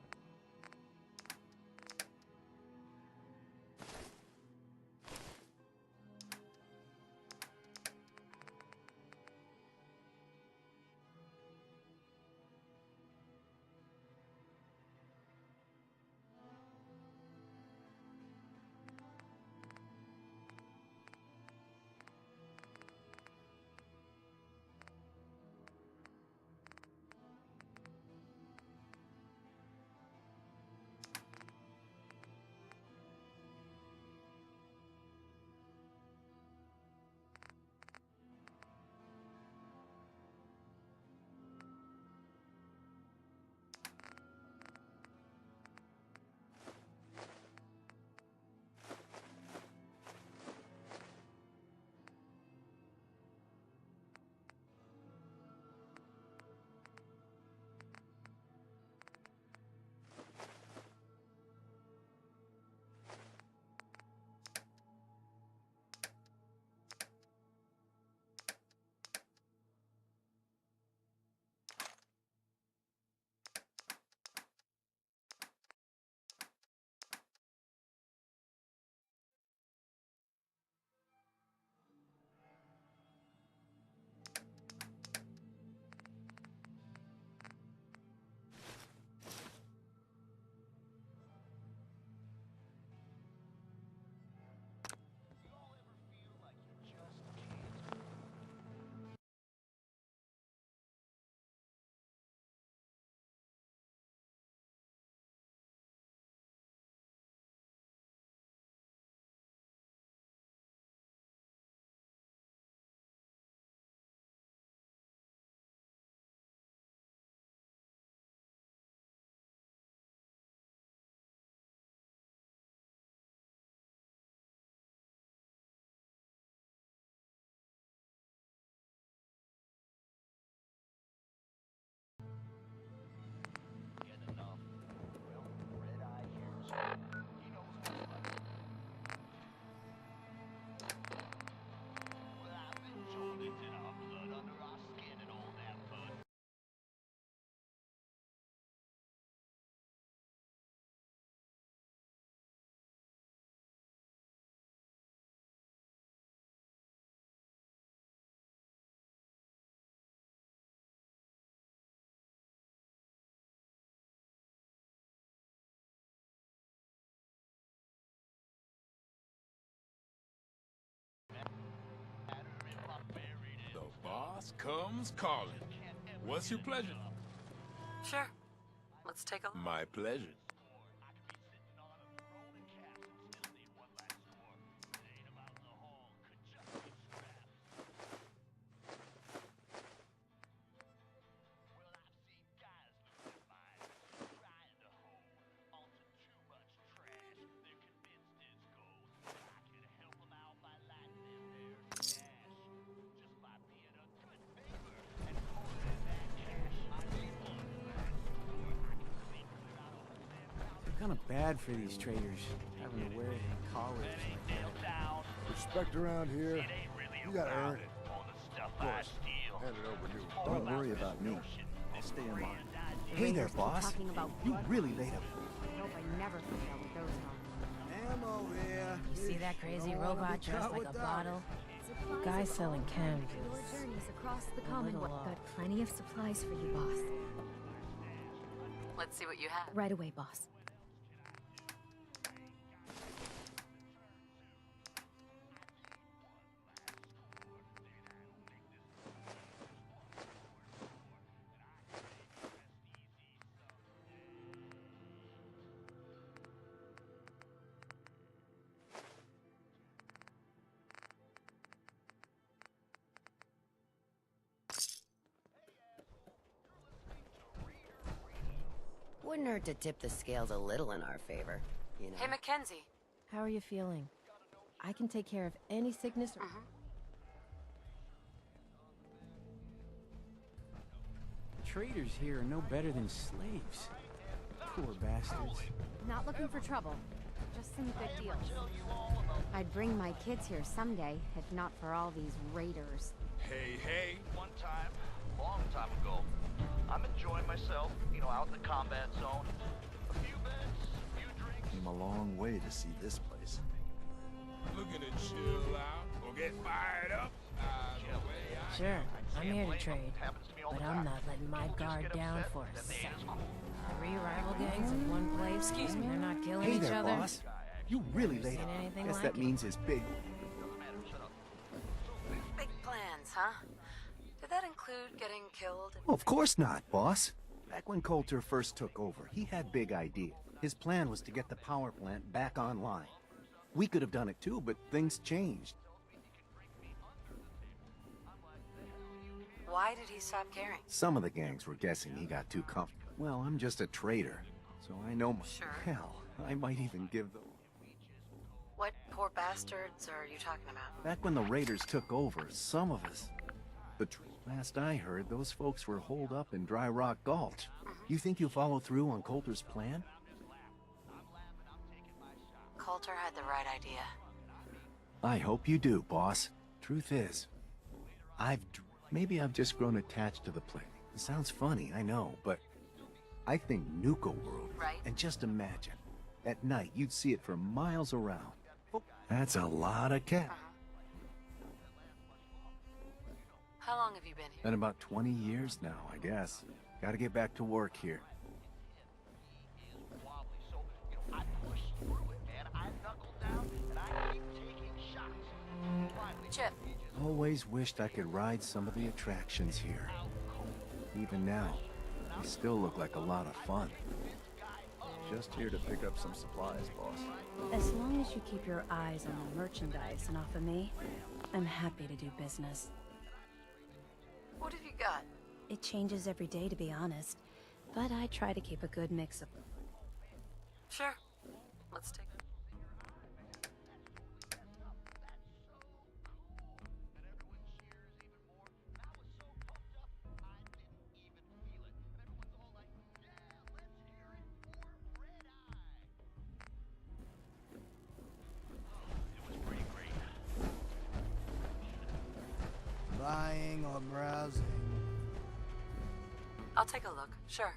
The boss comes calling. What's your pleasure? Sure. Let's take a look. My pleasure. Kind of bad for these traders, having to wear collars like that. Respect around here, you gotta earn it. Of course, hand it over to him. Don't worry about me. I'll stay in line. Hey there, boss. You really laid up. I hope I never forget what those are. Ammo here. You see that crazy robot dressed like a bottle? Guy selling chem juice. Your journeys across the A Commonwealth. little off. Got plenty of supplies for you, boss. Let's see what you have. Right away, boss. hurt to tip the scales a little in our favor, you know. Hey, Mackenzie. How are you feeling? I can take care of any sickness or... Traders here are no better than slaves. Poor bastards. Not looking for trouble. Just some good deals. I'd bring my kids here someday, if not for all these raiders. Hey, one time, long time ago, I'm enjoying myself, you know, out in the combat zone. A few beds, a few drinks. Came a long way to see this place. Looking to chill out or get fired up? Sure, I'm here to trade, but I'm not letting my guard down for a second. 3 rival gangs in one place, and they're not killing Hey each there, other. boss. You really laid seen it. anything Guess like that it. means his big... Big plans, huh? Did that include getting killed? Well, of course not, boss. Back when Coulter first took over, he had big ideas. His plan was to get the power plant back online. We could have done it too, but things changed. Why did he stop caring? Some of the gangs were guessing he got too comfortable. Well, I'm just a trader, so I know my... Sure. Hell, I might even give the... What poor bastards are you talking about? Back when the Raiders took over, some of us... Last I heard, those folks were holed up in Dry Rock Gulch. You think you'll follow through on Coulter's plan? Coulter had the right idea. I hope you do, boss. Truth is, maybe I've just grown attached to the place. It sounds funny, I know, but I think Nuka World. Right. And just imagine, at night you'd see it for miles around. That's a lot of cat. How long have you been here? Been about 20 years now, I guess. Gotta get back to work here. Chip. Always wished I could ride some of the attractions here. Even now, they still look like a lot of fun. Just here to pick up some supplies, boss. As long as you keep your eyes on the merchandise and off of me, I'm happy to do business. What have you got? It changes every day, to be honest, but I try to keep a good mix of... Sure. Let's take it. Buying or browsing? I'll take a look. Sure.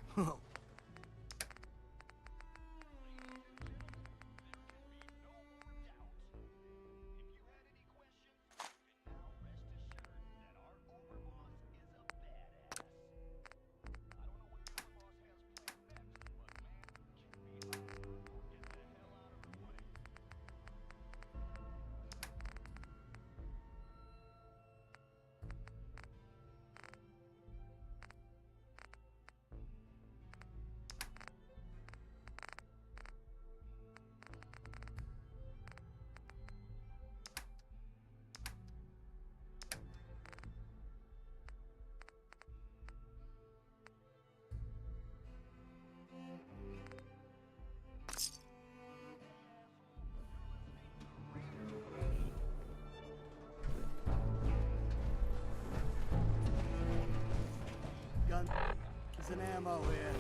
Gun. There's an ammo here.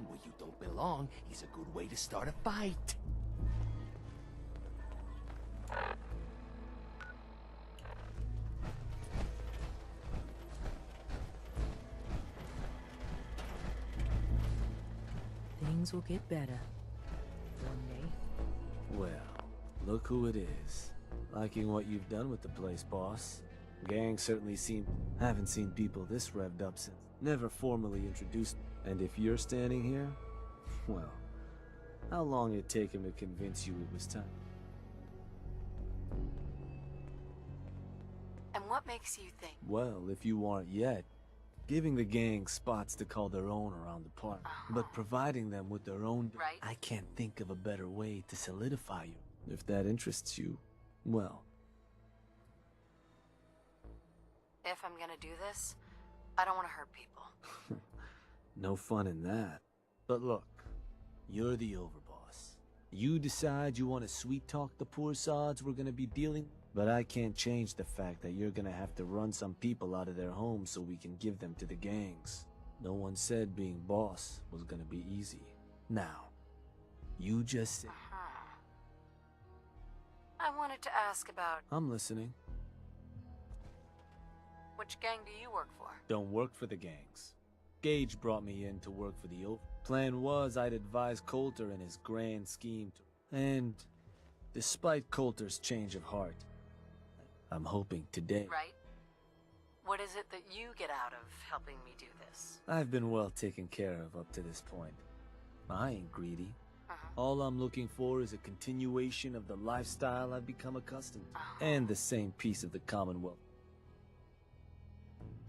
Where you don't belong is a good way to start a fight. Things will get better. One day. Well, look who it is. Liking what you've done with the place, boss. Gang certainly haven't seen people this revved up since. Never formally introduced. And if you're standing here, well, How long did it take him to convince you it was time? And what makes you think? Well, if you aren't yet, giving the gang spots to call their own around the park, but providing them with their own... Right. I can't think of a better way to solidify you. If that interests you, well... If I'm gonna do this, I don't want to hurt people. No fun in that. But look, you're the overboss. You decide you want to sweet-talk the poor sods we're gonna be dealing... But I can't change the fact that you're gonna have to run some people out of their homes so we can give them to the gangs. No one said being boss was gonna be easy. Now, you just say... I wanted to ask about... I'm listening. Which gang do you work for? Don't work for the gangs. Gage brought me in to work for the over. Plan was I'd advise Coulter in his grand scheme to... And, despite Coulter's change of heart, I'm hoping today... Right. What is it that you get out of helping me do this? I've been well taken care of up to this point. I ain't greedy. All I'm looking for is a continuation of the lifestyle I've become accustomed to. And the same piece of the Commonwealth.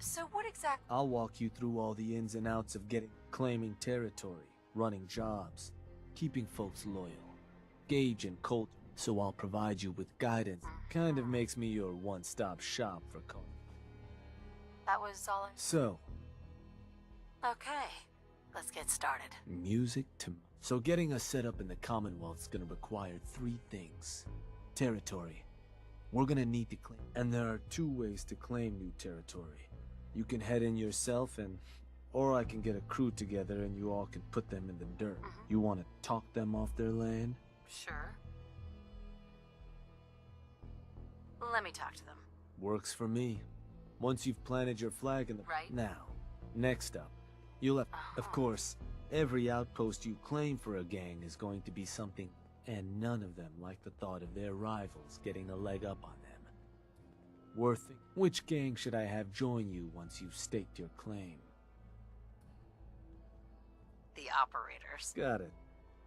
So what exactly... I'll walk you through all the ins and outs of claiming territory, running jobs, keeping folks loyal. Gage and Colt, so I'll provide you with guidance. Kind of makes me your one-stop shop for Colt. That was all I... So... Okay, let's get started. Music to... So getting us set up in the Commonwealth's gonna require 3 things. Territory. We're gonna need to claim... And there are 2 ways to claim new territory. You can head in yourself or I can get a crew together and you all can put them in the dirt. You want to talk them off their land? Sure. Let me talk to them. Works for me. Once you've planted your flag in the... Right. Now, next up, you'll have... Of course, every outpost you claim for a gang is going to be something, and none of them like the thought of their rivals getting a leg up on them. Worth it. Which gang should I have join you once you've staked your claim? The operators. Got it.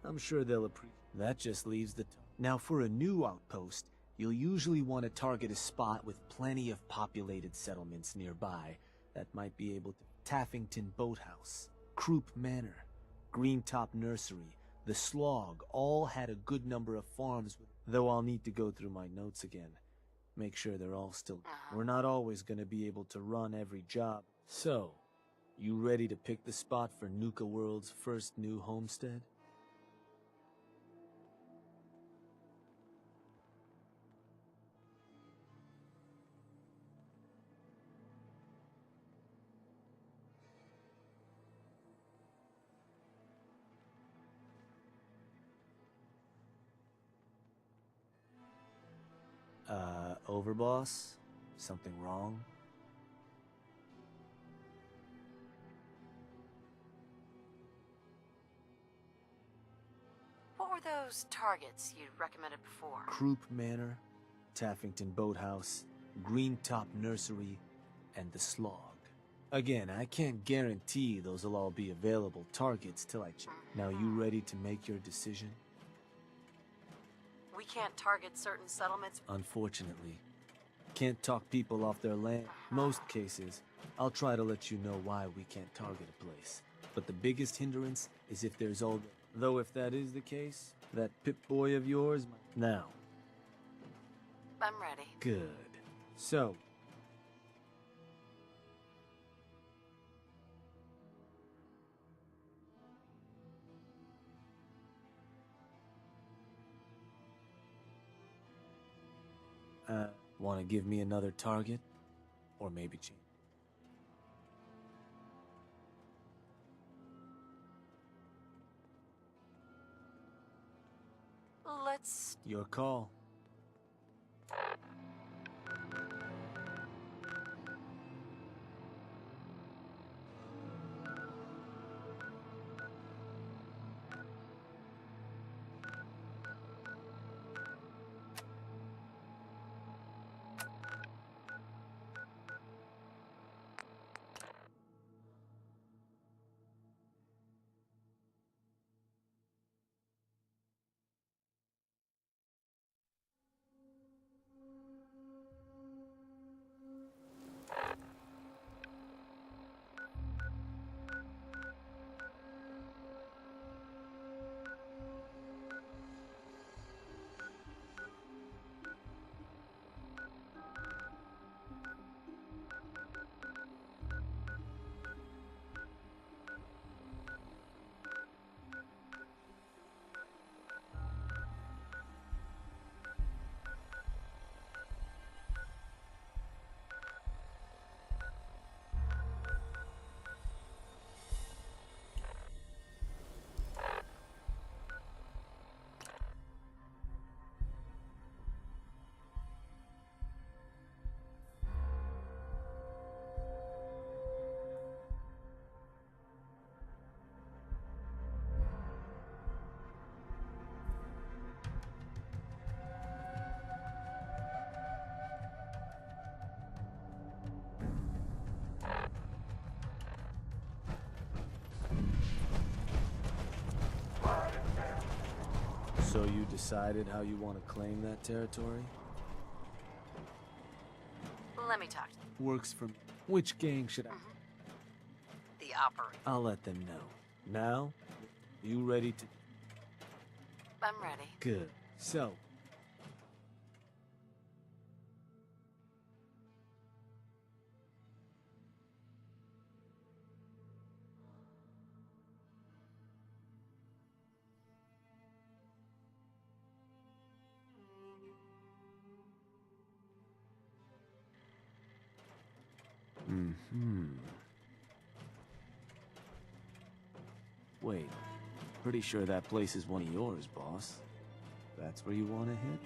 I'm sure they'll appreciate. That just leaves the... Now for a new outpost, you'll usually want to target a spot with plenty of populated settlements nearby that might be able to... Taffington Boathouse, Croup Manor, Greentop Nursery, the Slog all had a good number of farms, though I'll need to go through my notes again. Make sure they're all still... We're not always going to be able to run every job. So, you ready to pick the spot for Nuka World's first new homestead? Overboss? Something wrong? What were those targets you recommended before? Croup Manor, Taffington Boathouse, Greentop Nursery, and the Slog. Again, I can't guarantee those will all be available targets till I check. Now you ready to make your decision? We can't target certain settlements. Unfortunately. Can't talk people off their land. Most cases, I'll try to let you know why we can't target a place. But the biggest hindrance is if there's all... Though if that is the case, that Pip-Boy of yours... Now. I'm ready. Good. So... want to give me another target? Or maybe change? Let's... Your call. decided how you want to claim that territory? Let me talk to them. Works for me. Which gang should I... The operator. I'll let them know. Now, you ready to... I'm ready. Good. So... Wait, pretty sure that place is one of yours, boss. That's where you want to hit?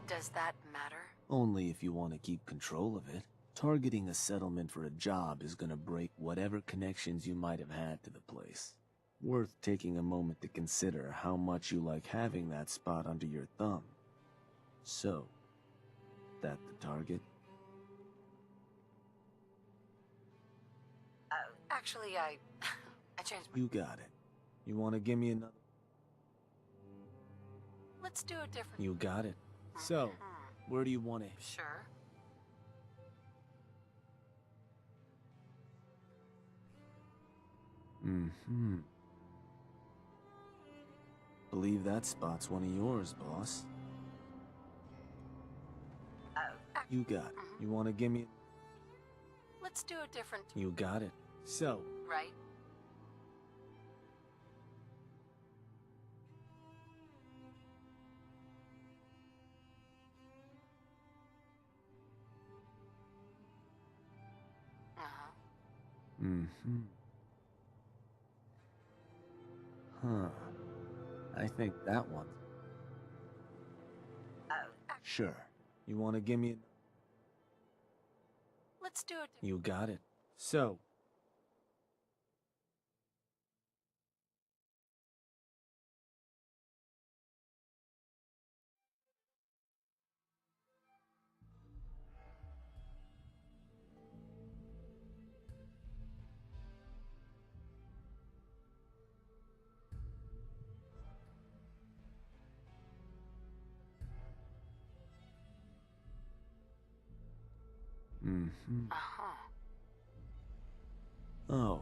Does that matter? Only if you want to keep control of it. Targeting a settlement for a job is gonna break whatever connections you might have had to the place. Worth taking a moment to consider how much you like having that spot under your thumb. So, that the target? Actually, I changed my... You got it. You want to give me another? Let's do a different... You got it. So, where do you want it? Sure. Believe that spot's one of yours, boss. You got it. You want to give me... Let's do a different... You got it. So... Right? Huh. I think that one. Sure. You want to give me... Let's do it. You got it. So... Oh,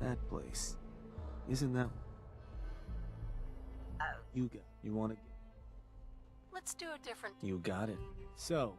that place. Isn't that... You got... You want to... Let's do a different... You got it. So...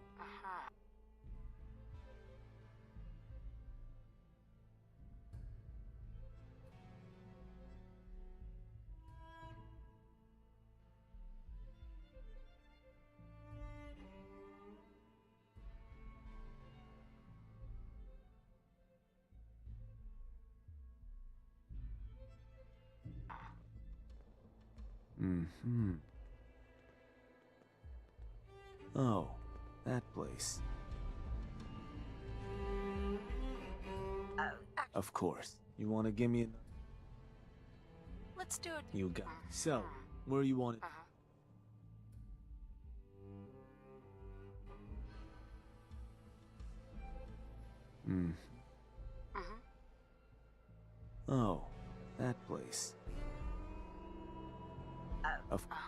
Oh, that place. Of course. You want to give me a... Let's do it. You got it. So, where you want it? Oh, that place.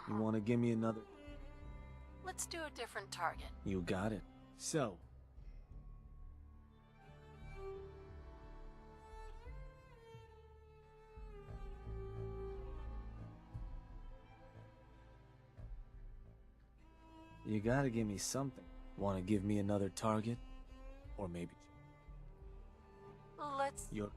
You want to give me another? Let's do a different target. You got it. So... You gotta give me something. Want to give me another target? Or maybe... Let's... Your...